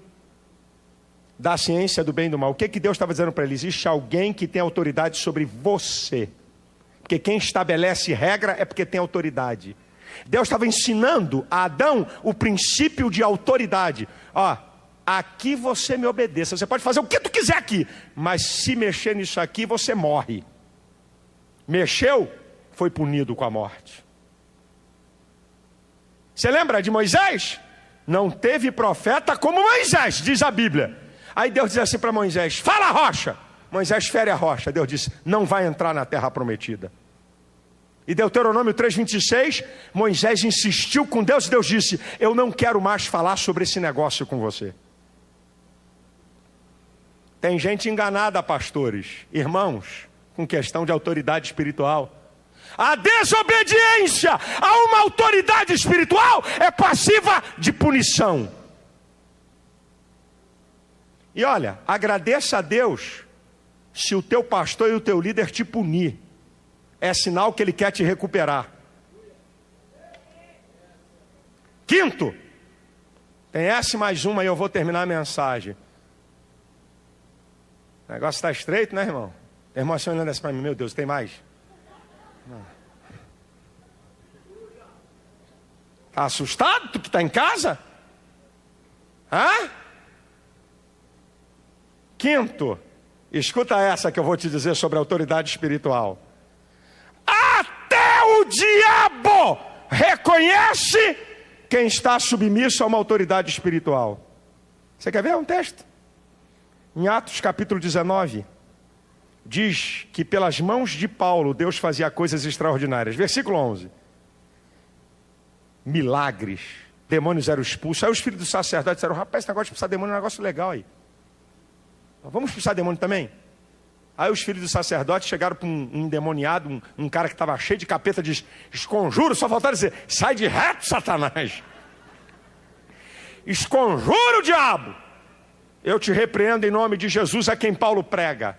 da ciência do bem e do mal. O que Deus estava dizendo para ele? Existe alguém que tem autoridade sobre você. Porque quem estabelece regra é porque tem autoridade. Deus estava ensinando a Adão o princípio de autoridade. Ó, aqui você me obedeça. Você pode fazer o que tu quiser aqui, mas se mexer nisso aqui, você morre. Mexeu, foi punido com a morte. Você lembra de Moisés? Não teve profeta como Moisés, diz a Bíblia. Aí Deus diz assim para Moisés, fala a rocha. Moisés fere a rocha. Deus disse, não vai entrar na terra prometida. E Deuteronômio 3:26, Moisés insistiu com Deus e Deus disse, eu não quero mais falar sobre esse negócio com você. Tem gente enganada, pastores, irmãos, com questão de autoridade espiritual. A desobediência a uma autoridade espiritual é passiva de punição. E olha, agradeça a Deus se o teu pastor e o teu líder te punir. É sinal que ele quer te recuperar. Quinto, Tem essa e mais uma e eu vou terminar a mensagem. O negócio está estreito, né, irmão? Tem irmão assim olhando assim para mim, meu Deus, tem mais? Está assustado? Tu que está em casa? Hã? Quinto, escuta essa que eu vou te dizer sobre a autoridade espiritual. Até o diabo reconhece quem está submisso a uma autoridade espiritual. Você quer ver um texto? Em Atos capítulo 19, diz que pelas mãos de Paulo Deus fazia coisas extraordinárias. Versículo 11. Milagres, demônios eram expulsos. Aí os filhos dos sacerdotes disseram, rapaz, esse negócio de expulsar demônio é um negócio legal aí. Vamos expulsar demônio também? Aí os filhos dos sacerdotes chegaram para um endemoniado, um cara que estava cheio de capeta, diz, esconjuro, só faltaram dizer, sai de reto, Satanás. Esconjuro o diabo. Eu te repreendo em nome de Jesus, a quem Paulo prega.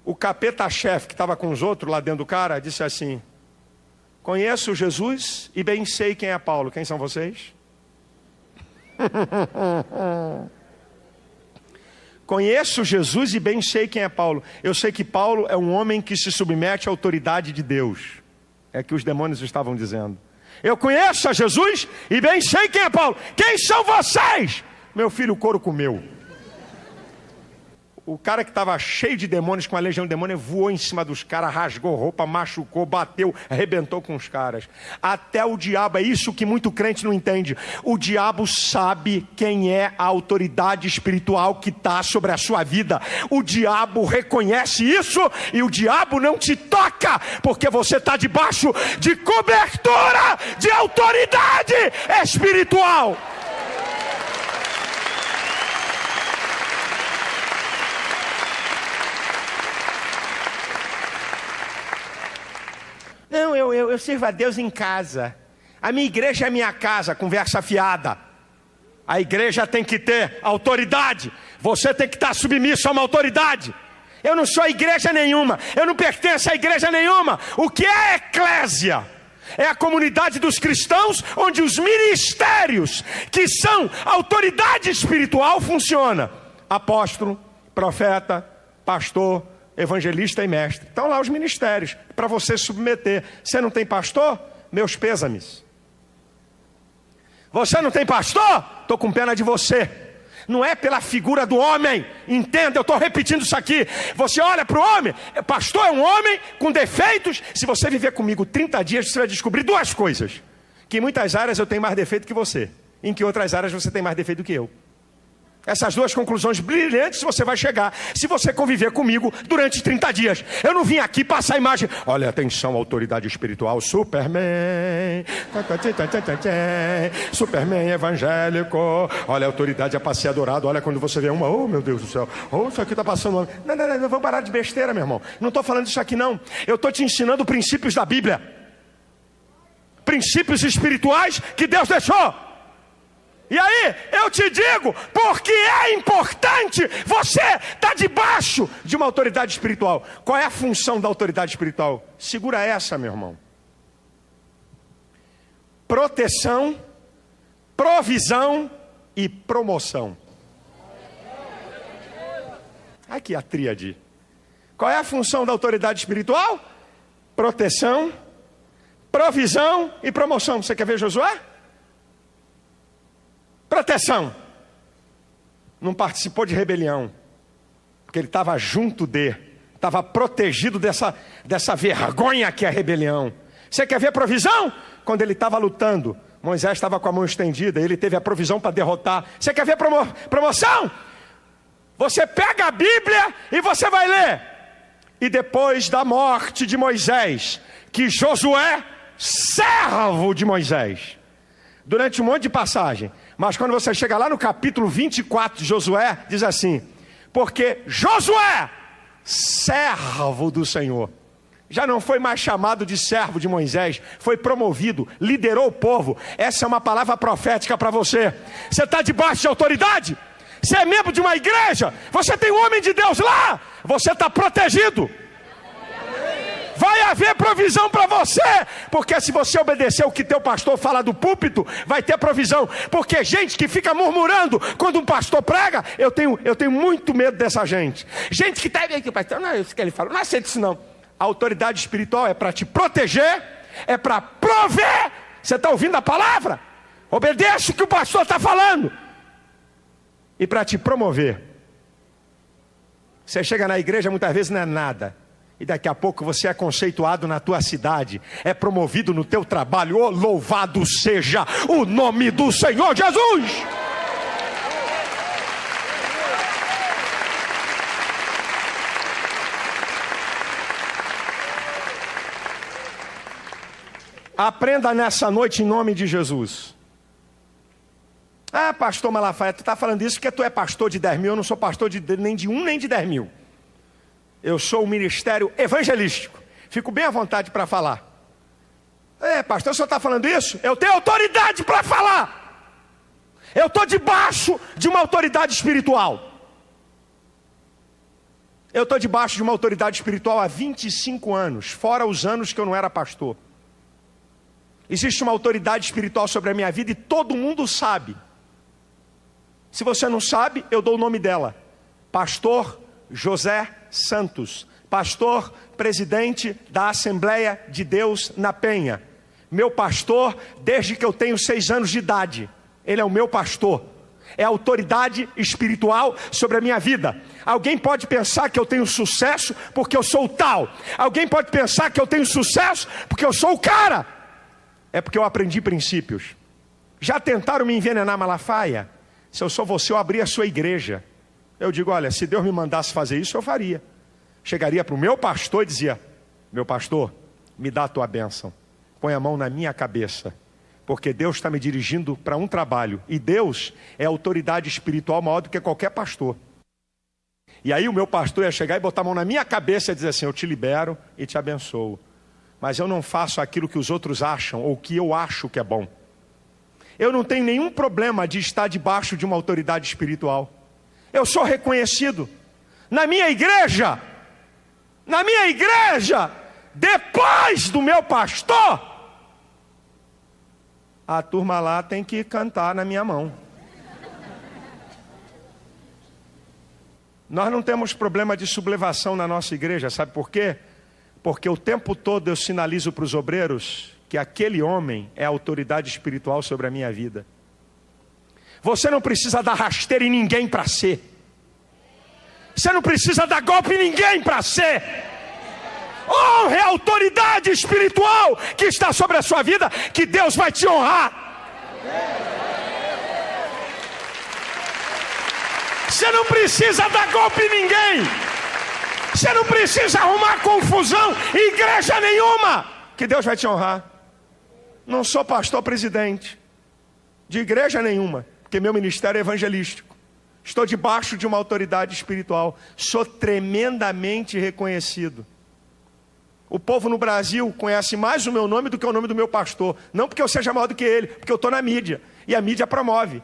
O capeta-chefe que estava com os outros lá dentro do cara, disse assim, conheço Jesus e bem sei quem é Paulo. Quem são vocês? Conheço Jesus e bem sei quem é Paulo. Eu sei que Paulo é um homem que se submete à autoridade de Deus. É que os demônios estavam dizendo. Eu conheço a Jesus e bem sei quem é Paulo. Quem são vocês? Meu filho, o couro comeu. O cara que estava cheio de demônios, com a legião de demônios, voou em cima dos caras, rasgou roupa, machucou, bateu, arrebentou com os caras. Até o diabo, é isso que muito crente não entende. O diabo sabe quem é a autoridade espiritual que está sobre a sua vida. O diabo reconhece isso e o diabo não te toca, porque você está debaixo de cobertura de autoridade espiritual. Não, eu sirvo a Deus em casa. A minha igreja é minha casa, conversa fiada. A igreja tem que ter autoridade. Você tem que estar submisso a uma autoridade. Eu não sou igreja nenhuma. Eu não pertenço a igreja nenhuma. O que é a eclésia? É a comunidade dos cristãos onde os ministérios, que são autoridade espiritual, funcionam. Apóstolo, profeta, pastor, evangelista e mestre. Estão lá os ministérios para você submeter. Você não tem pastor? Meus pêsames. Você não tem pastor? Estou com pena de você. Não é pela figura do homem. Entenda, eu estou repetindo isso aqui. Você olha para o homem. Pastor é um homem com defeitos. Se você viver comigo 30 dias, você vai descobrir duas coisas. Que em muitas áreas eu tenho mais defeito que você. Em que outras áreas você tem mais defeito do que eu. Essas duas conclusões brilhantes você vai chegar se você conviver comigo durante 30 dias. Eu não vim aqui passar a imagem. Olha, atenção, autoridade espiritual, Superman. Superman evangélico. Olha, a autoridade é para ser adorado. Olha quando você vê uma, oh meu Deus do céu. Oh, isso aqui está passando. Não, vamos parar de besteira, meu irmão. Não estou falando isso aqui não. Eu estou te ensinando princípios da Bíblia. Princípios espirituais que Deus deixou. E aí, eu te digo, porque é importante você estar debaixo de uma autoridade espiritual. Qual é a função da autoridade espiritual? Segura essa, meu irmão. Proteção, provisão e promoção. Aqui a tríade. Qual é a função da autoridade espiritual? Proteção, provisão e promoção. Você quer ver Josué? Proteção. Não participou de rebelião, porque ele estava estava protegido dessa vergonha que é a rebelião. Você quer ver provisão? Quando ele estava lutando, Moisés estava com a mão estendida, ele teve a provisão para derrotar. Você quer ver promoção? Você pega a Bíblia e você vai ler. E depois da morte de Moisés, que Josué, servo de Moisés, durante um monte de passagem, mas quando você chega lá no capítulo 24 de Josué, diz assim, porque Josué, servo do Senhor, já não foi mais chamado de servo de Moisés, foi promovido, liderou o povo. Essa é uma palavra profética para você. Você está debaixo de autoridade? Você é membro de uma igreja? Você tem um homem de Deus lá? Você está protegido. Vai haver provisão para você, porque se você obedecer o que teu pastor fala do púlpito, vai ter provisão. Porque gente que fica murmurando quando um pastor prega, eu tenho muito medo dessa gente. Gente que está aqui, pastor, não é isso que ele fala, não aceita isso não. A autoridade espiritual é para te proteger, é para prover. Você está ouvindo a palavra? Obedeça o que o pastor está falando. E para te promover. Você chega na igreja, muitas vezes não é nada. E daqui a pouco você é conceituado na tua cidade. É promovido no teu trabalho. Oh, louvado seja o nome do Senhor Jesus! Aprenda nessa noite em nome de Jesus. Ah, pastor Malafaia, tu está falando isso porque tu é pastor de 10 mil. Eu não sou pastor nem de 1 nem de 10 mil. Eu sou o ministério evangelístico. Fico bem à vontade para falar. Pastor, o senhor está falando isso? Eu tenho autoridade para falar. Eu estou debaixo de uma autoridade espiritual. Eu estou debaixo de uma autoridade espiritual há 25 anos. Fora os anos que eu não era pastor. Existe uma autoridade espiritual sobre a minha vida e todo mundo sabe. Se você não sabe, eu dou o nome dela. Pastor José Santos. Pastor, presidente da Assembleia de Deus na Penha. Meu pastor desde que eu tenho 6 anos de idade. Ele é o meu pastor. É a autoridade espiritual sobre a minha vida. Alguém pode pensar que eu tenho sucesso porque eu sou o tal. Alguém pode pensar que eu tenho sucesso porque eu sou o cara. É porque eu aprendi princípios. Já tentaram me envenenar, Malafaia? Se eu sou você, eu abri a sua igreja. Eu digo, olha, se Deus me mandasse fazer isso, eu faria. Chegaria para o meu pastor e dizia, meu pastor, me dá a tua bênção. Põe a mão na minha cabeça. Porque Deus está me dirigindo para um trabalho. E Deus é autoridade espiritual maior do que qualquer pastor. E aí o meu pastor ia chegar e botar a mão na minha cabeça e dizer assim, eu te libero e te abençoo. Mas eu não faço aquilo que os outros acham, ou que eu acho que é bom. Eu não tenho nenhum problema de estar debaixo de uma autoridade espiritual. Eu sou reconhecido. Na minha igreja, depois do meu pastor, a turma lá tem que cantar na minha mão. Nós não temos problema de sublevação na nossa igreja, sabe por quê? Porque o tempo todo eu sinalizo para os obreiros que aquele homem é a autoridade espiritual sobre a minha vida. Você não precisa dar rasteira em ninguém para ser. Você não precisa dar golpe em ninguém para ser. Honre a autoridade espiritual que está sobre a sua vida, que Deus vai te honrar. Você não precisa dar golpe em ninguém. Você não precisa arrumar confusão em igreja nenhuma, que Deus vai te honrar. Não sou pastor presidente de igreja nenhuma, porque meu ministério é evangelístico. Estou debaixo de uma autoridade espiritual. Sou tremendamente reconhecido. O povo no Brasil conhece mais o meu nome do que o nome do meu pastor. Não porque eu seja maior do que ele, porque eu estou na mídia. E a mídia promove.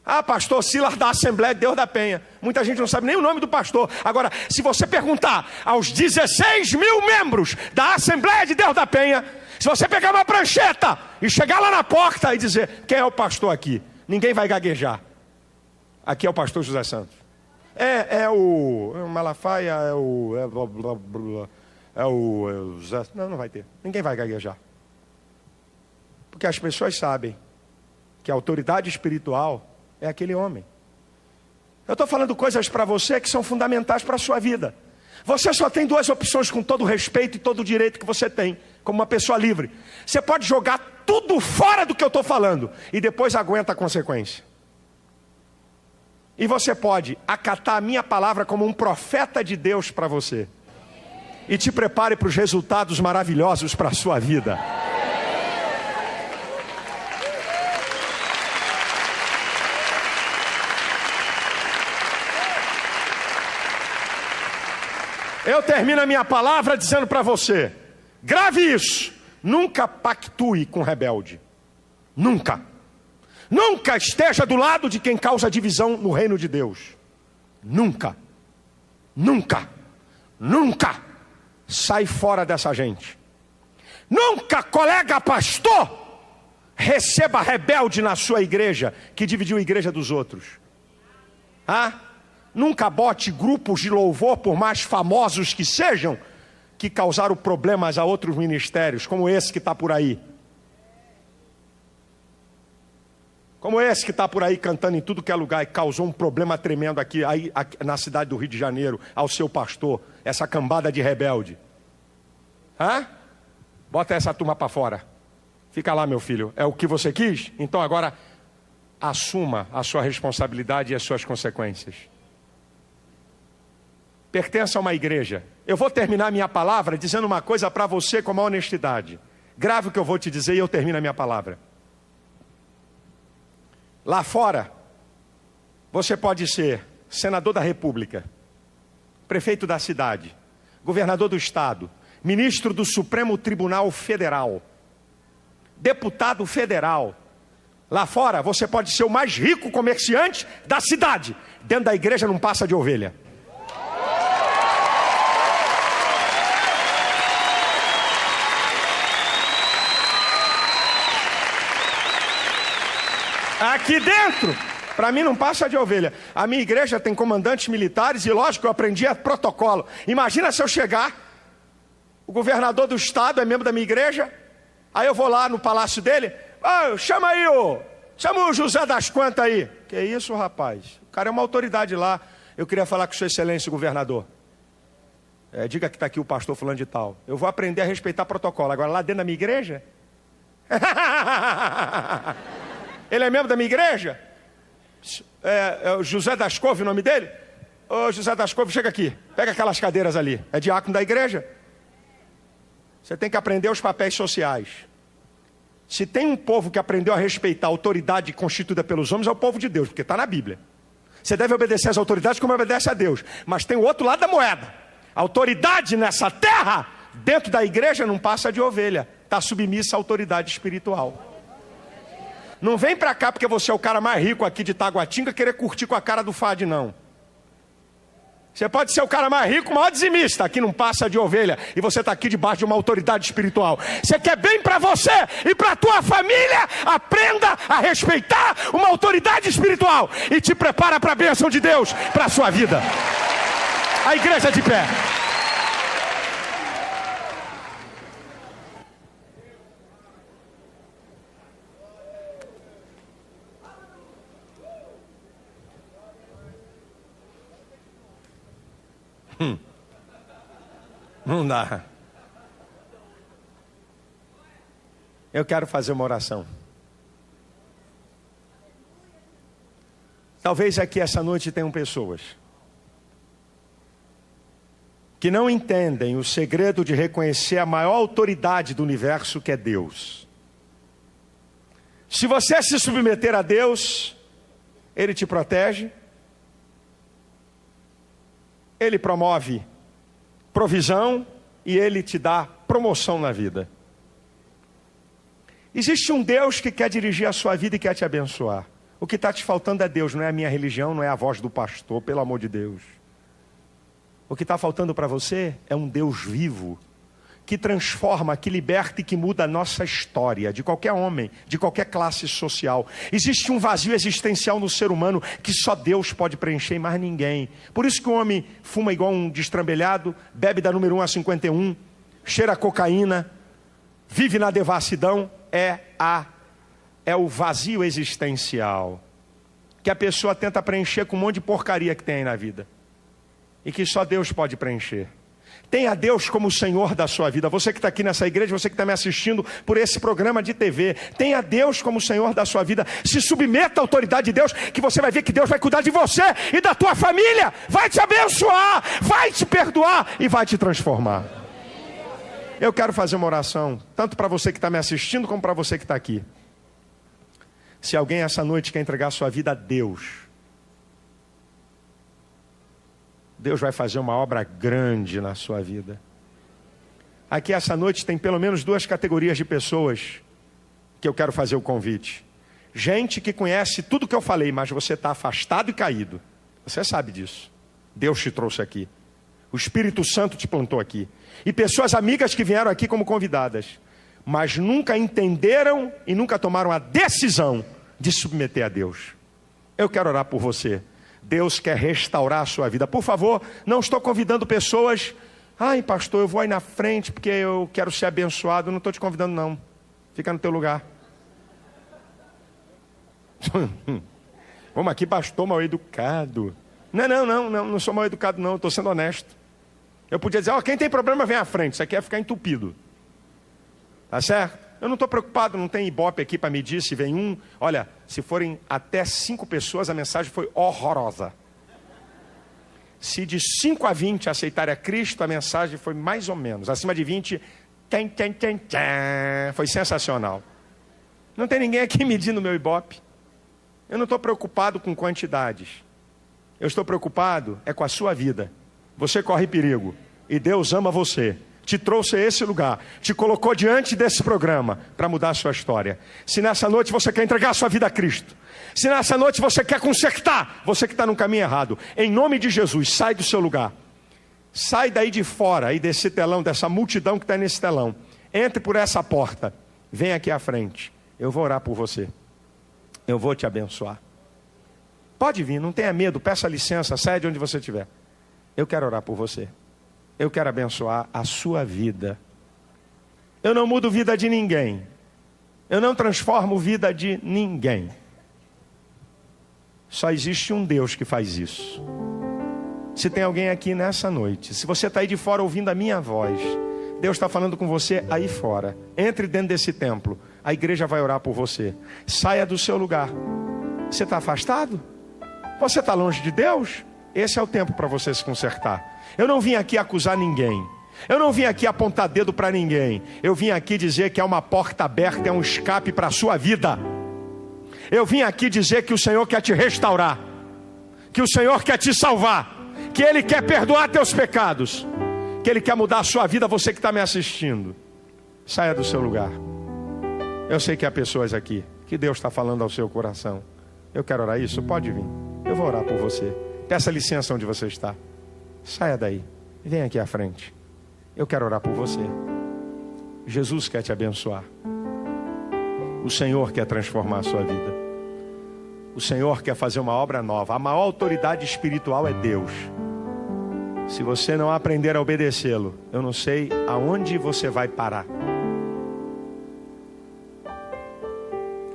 Ah, pastor Silas da Assembleia de Deus da Penha. Muita gente não sabe nem o nome do pastor. Agora, se você perguntar aos 16 mil membros da Assembleia de Deus da Penha, se você pegar uma prancheta e chegar lá na porta e dizer, quem é o pastor aqui? Ninguém vai gaguejar. Aqui é o pastor José Santos. É o Malafaia, não vai ter. Ninguém vai gaguejar. Porque as pessoas sabem que a autoridade espiritual é aquele homem. Eu estou falando coisas para você que são fundamentais para a sua vida. Você só tem 2 opções, com todo o respeito e todo o direito que você tem, como uma pessoa livre. Você pode jogar tudo fora do que eu estou falando e depois aguenta a consequência. E você pode acatar a minha palavra como um profeta de Deus para você. E te prepare para os resultados maravilhosos para a sua vida. Eu termino a minha palavra dizendo para você, grave isso, nunca pactue com rebelde. Nunca. Nunca esteja do lado de quem causa divisão no reino de Deus. Nunca. Nunca. Nunca. sai fora dessa gente. Nunca, colega pastor, receba rebelde na sua igreja, que dividiu a igreja dos outros. Nunca bote grupos de louvor, por mais famosos que sejam, que causaram problemas a outros ministérios, como esse que está por aí. Como esse que está por aí cantando em tudo que é lugar e causou um problema tremendo aqui na cidade do Rio de Janeiro, ao seu pastor, essa cambada de rebelde. Bota essa turma para fora. Fica lá, meu filho. É o que você quis? Então agora assuma a sua responsabilidade e as suas consequências. Pertença a uma igreja. Eu vou terminar minha palavra dizendo uma coisa para você com maior honestidade. Grave o que eu vou te dizer e eu termino a minha palavra. Lá fora, você pode ser senador da República, prefeito da cidade, governador do estado, ministro do Supremo Tribunal Federal, deputado federal. Lá fora, você pode ser o mais rico comerciante da cidade. Dentro da igreja não passa de ovelha. Aqui dentro, para mim não passa de ovelha. A minha igreja tem comandantes militares e lógico, eu aprendi a protocolo. Imagina se eu chegar, o governador do estado é membro da minha igreja, aí eu vou lá no palácio dele, chama aí chama o José das Quantas aí. Que isso, rapaz? O cara é uma autoridade lá. Eu queria falar com sua excelência, governador. Diga que está aqui o pastor fulano de tal. Eu vou aprender a respeitar protocolo. Agora lá dentro da minha igreja... Ele é membro da minha igreja? É o José das Couve o nome dele? Ô José das Couve, chega aqui. Pega aquelas cadeiras ali. É diácono da igreja? Você tem que aprender os papéis sociais. Se tem um povo que aprendeu a respeitar a autoridade constituída pelos homens, é o povo de Deus, porque está na Bíblia. Você deve obedecer às autoridades como obedece a Deus. Mas tem o outro lado da moeda. A autoridade nessa terra, dentro da igreja, não passa de ovelha. Está submissa à autoridade espiritual. Não vem para cá porque você é o cara mais rico aqui de Taguatinga querer curtir com a cara do Fad, não. Você pode ser o cara mais rico, o maior dizimista, aqui não passa de ovelha, e você está aqui debaixo de uma autoridade espiritual. Você quer bem para você e para a tua família, aprenda a respeitar uma autoridade espiritual e te prepara para a bênção de Deus, para a sua vida. A igreja de pé. Não dá. Eu quero fazer uma oração. Talvez aqui essa noite tenham pessoas que não entendem o segredo de reconhecer a maior autoridade do universo, que é Deus. Se você se submeter a Deus, Ele te protege, Ele promove provisão e Ele te dá promoção na vida. Existe um Deus que quer dirigir a sua vida e quer te abençoar. O que está te faltando é Deus, não é a minha religião, não é a voz do pastor, pelo amor de Deus. O que está faltando para você é um Deus vivo, que transforma, que liberta e que muda a nossa história, de qualquer homem, de qualquer classe social. Existe um vazio existencial no ser humano que só Deus pode preencher e mais ninguém. Por isso que o homem fuma igual um destrambelhado, bebe da número 1 a 51, cheira cocaína, vive na devassidão. É o vazio existencial que a pessoa tenta preencher com um monte de porcaria que tem aí na vida e que só Deus pode preencher. Tenha Deus como o Senhor da sua vida. Você que está aqui nessa igreja, você que está me assistindo por esse programa de TV, tenha Deus como o Senhor da sua vida. Se submeta à autoridade de Deus, que você vai ver que Deus vai cuidar de você e da tua família, vai te abençoar, vai te perdoar e vai te transformar. Eu quero fazer uma oração, tanto para você que está me assistindo, como para você que está aqui. Se alguém essa noite quer entregar a sua vida a Deus, Deus vai fazer uma obra grande na sua vida. Aqui essa noite tem pelo menos 2 categorias de pessoas que eu quero fazer o convite. Gente que conhece tudo que eu falei, mas você está afastado e caído. Você sabe disso. Deus te trouxe aqui. O Espírito Santo te plantou aqui. E pessoas amigas que vieram aqui como convidadas, mas nunca entenderam e nunca tomaram a decisão de submeter a Deus. Eu quero orar por você. Deus quer restaurar a sua vida. Por favor, não estou convidando pessoas. Ai, pastor, eu vou aí na frente porque eu quero ser abençoado. Não estou te convidando, não. Fica no teu lugar. Vamos aqui, pastor mal educado. Não sou mal educado, não. Estou sendo honesto. Eu podia dizer, quem tem problema vem à frente. Isso aqui é ficar entupido. Tá certo? Eu não estou preocupado, não tem ibope aqui para medir se vem um. Olha, se forem até 5 pessoas, a mensagem foi horrorosa. Se de 5 a 20 aceitarem a Cristo, a mensagem foi mais ou menos. Acima de 20, foi sensacional. Não tem ninguém aqui medindo o meu ibope. Eu não estou preocupado com quantidades. Eu estou preocupado com a sua vida. Você corre perigo. E Deus ama você. Te trouxe a esse lugar. Te colocou diante desse programa para mudar a sua história. Se nessa noite você quer entregar a sua vida a Cristo. Se nessa noite você quer consertar, você que está no caminho errado, em nome de Jesus, sai do seu lugar. Sai daí de fora, aí desse telão, dessa multidão que está nesse telão. Entre por essa porta. Vem aqui à frente. Eu vou orar por você. Eu vou te abençoar. Pode vir, não tenha medo, peça licença, saia de onde você estiver. Eu quero orar por você. Eu quero abençoar a sua vida. Eu não mudo vida de ninguém. Eu não transformo vida de ninguém. Só existe um Deus que faz isso. Se tem alguém aqui nessa noite, se você está aí de fora ouvindo a minha voz, Deus está falando com você aí fora. Entre dentro desse templo. A igreja vai orar por você. Saia do seu lugar. Você está afastado? Você está longe de Deus? Esse é o tempo para você se consertar. Eu não vim aqui acusar ninguém. Eu não vim aqui apontar dedo para ninguém. Eu vim aqui dizer que é uma porta aberta, é um escape para a sua vida. Eu vim aqui dizer que o Senhor quer te restaurar. Que o Senhor quer te salvar. Que Ele quer perdoar teus pecados. Que Ele quer mudar a sua vida, você que está me assistindo. Saia do seu lugar. Eu sei que há pessoas aqui que Deus está falando ao seu coração. Eu quero orar isso? Pode vir. Eu vou orar por você. Peça licença onde você está. Saia daí. Vem aqui à frente. Eu quero orar por você. Jesus quer te abençoar. O Senhor quer transformar a sua vida. O Senhor quer fazer uma obra nova. A maior autoridade espiritual é Deus. Se você não aprender a obedecê-lo, eu não sei aonde você vai parar.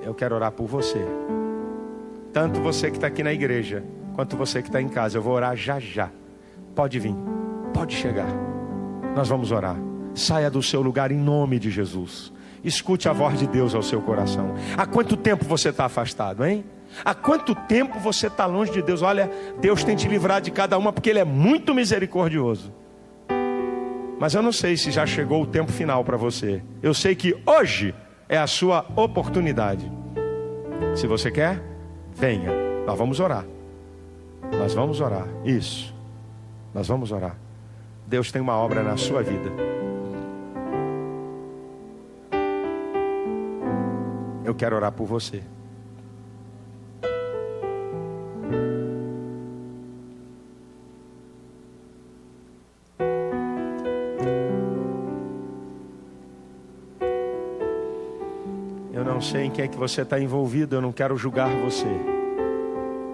Eu quero orar por você. Tanto você que está aqui na igreja, quanto você que está em casa. Eu vou orar já já. Pode vir, pode chegar. Nós vamos orar. Saia do seu lugar em nome de Jesus. Escute a voz de Deus ao seu coração. Há quanto tempo você está afastado, hein? Há quanto tempo você está longe de Deus? Olha, Deus tem te livrado de cada uma porque Ele é muito misericordioso. Mas eu não sei se já chegou o tempo final para você. Eu sei que hoje é a sua oportunidade. Se você quer, venha. Nós vamos orar. Nós vamos orar. Isso. Nós vamos orar. Deus tem uma obra na sua vida. Eu quero orar por você. Eu não sei em quem é que você está envolvido. Eu não quero julgar você.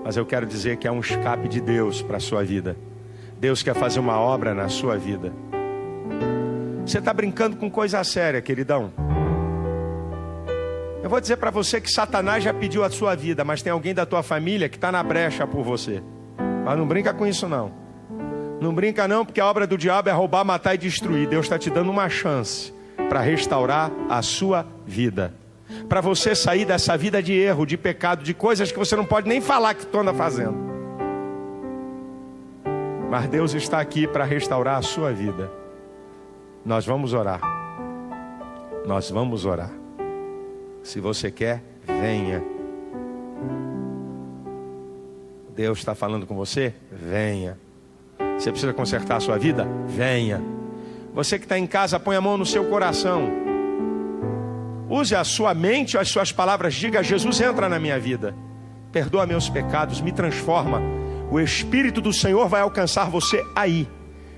Mas eu quero dizer que é um escape de Deus para a sua vida. Deus quer fazer uma obra na sua vida. Você está brincando com coisa séria, queridão. Eu vou dizer para você que Satanás já pediu a sua vida, mas tem alguém da tua família que está na brecha por você. Mas não brinca com isso não. Não brinca não, porque a obra do diabo é roubar, matar e destruir. Deus está te dando uma chance para restaurar a sua vida. Para você sair dessa vida de erro, de pecado, de coisas que você não pode nem falar que tu anda fazendo. Mas Deus está aqui para restaurar a sua vida. Nós vamos orar. Nós vamos orar. Se você quer, venha. Deus está falando com você? Venha. Você precisa consertar a sua vida? Venha. Você que está em casa, põe a mão no seu coração. Use a sua mente, as suas palavras. Diga: Jesus, entra na minha vida. Perdoa meus pecados, me transforma. O Espírito do Senhor vai alcançar você aí.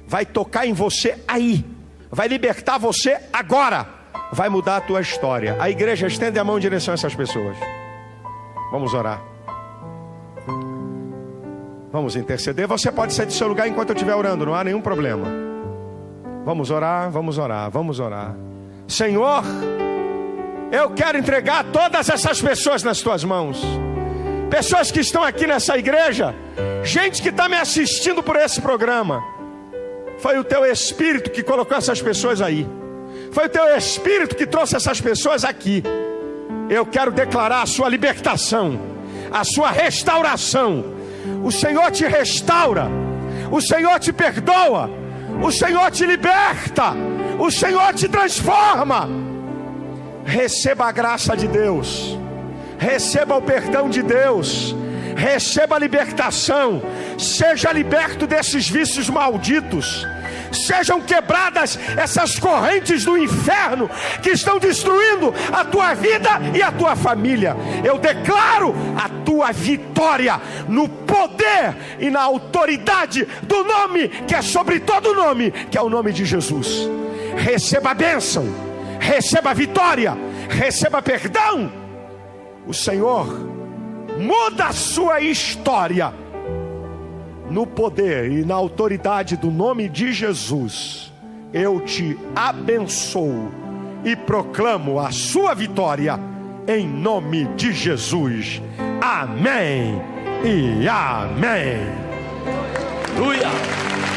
vai tocar em você aí, vai libertar você agora, vai mudar a tua história. A igreja estende a mão em direção a essas pessoas. Vamos orar. Vamos interceder. Você pode sair do seu lugar enquanto eu estiver orando, não há nenhum problema. Vamos orar, vamos orar, vamos orar. Senhor, eu quero entregar todas essas pessoas nas tuas mãos. Pessoas que estão aqui nessa igreja, gente que está me assistindo por esse programa. Foi o teu Espírito que colocou essas pessoas aí. Foi o teu Espírito que trouxe essas pessoas aqui. Eu quero declarar a sua libertação, a sua restauração. O Senhor te restaura, o Senhor te perdoa, o Senhor te liberta, o Senhor te transforma. Receba a graça de Deus, receba o perdão de Deus, receba a libertação. Seja liberto desses vícios malditos. Sejam quebradas essas correntes do inferno que estão destruindo a tua vida e a tua família. Eu declaro a tua vitória no poder e na autoridade do nome que é sobre todo nome, que é o nome de Jesus. Receba a bênção, receba a vitória, receba perdão. O Senhor muda a sua história no poder e na autoridade do nome de Jesus. Eu te abençoo e proclamo a sua vitória em nome de Jesus. Amém e amém. Aleluia!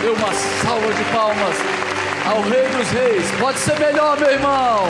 Dê uma salva de palmas ao Rei dos Reis. Pode ser melhor, meu irmão.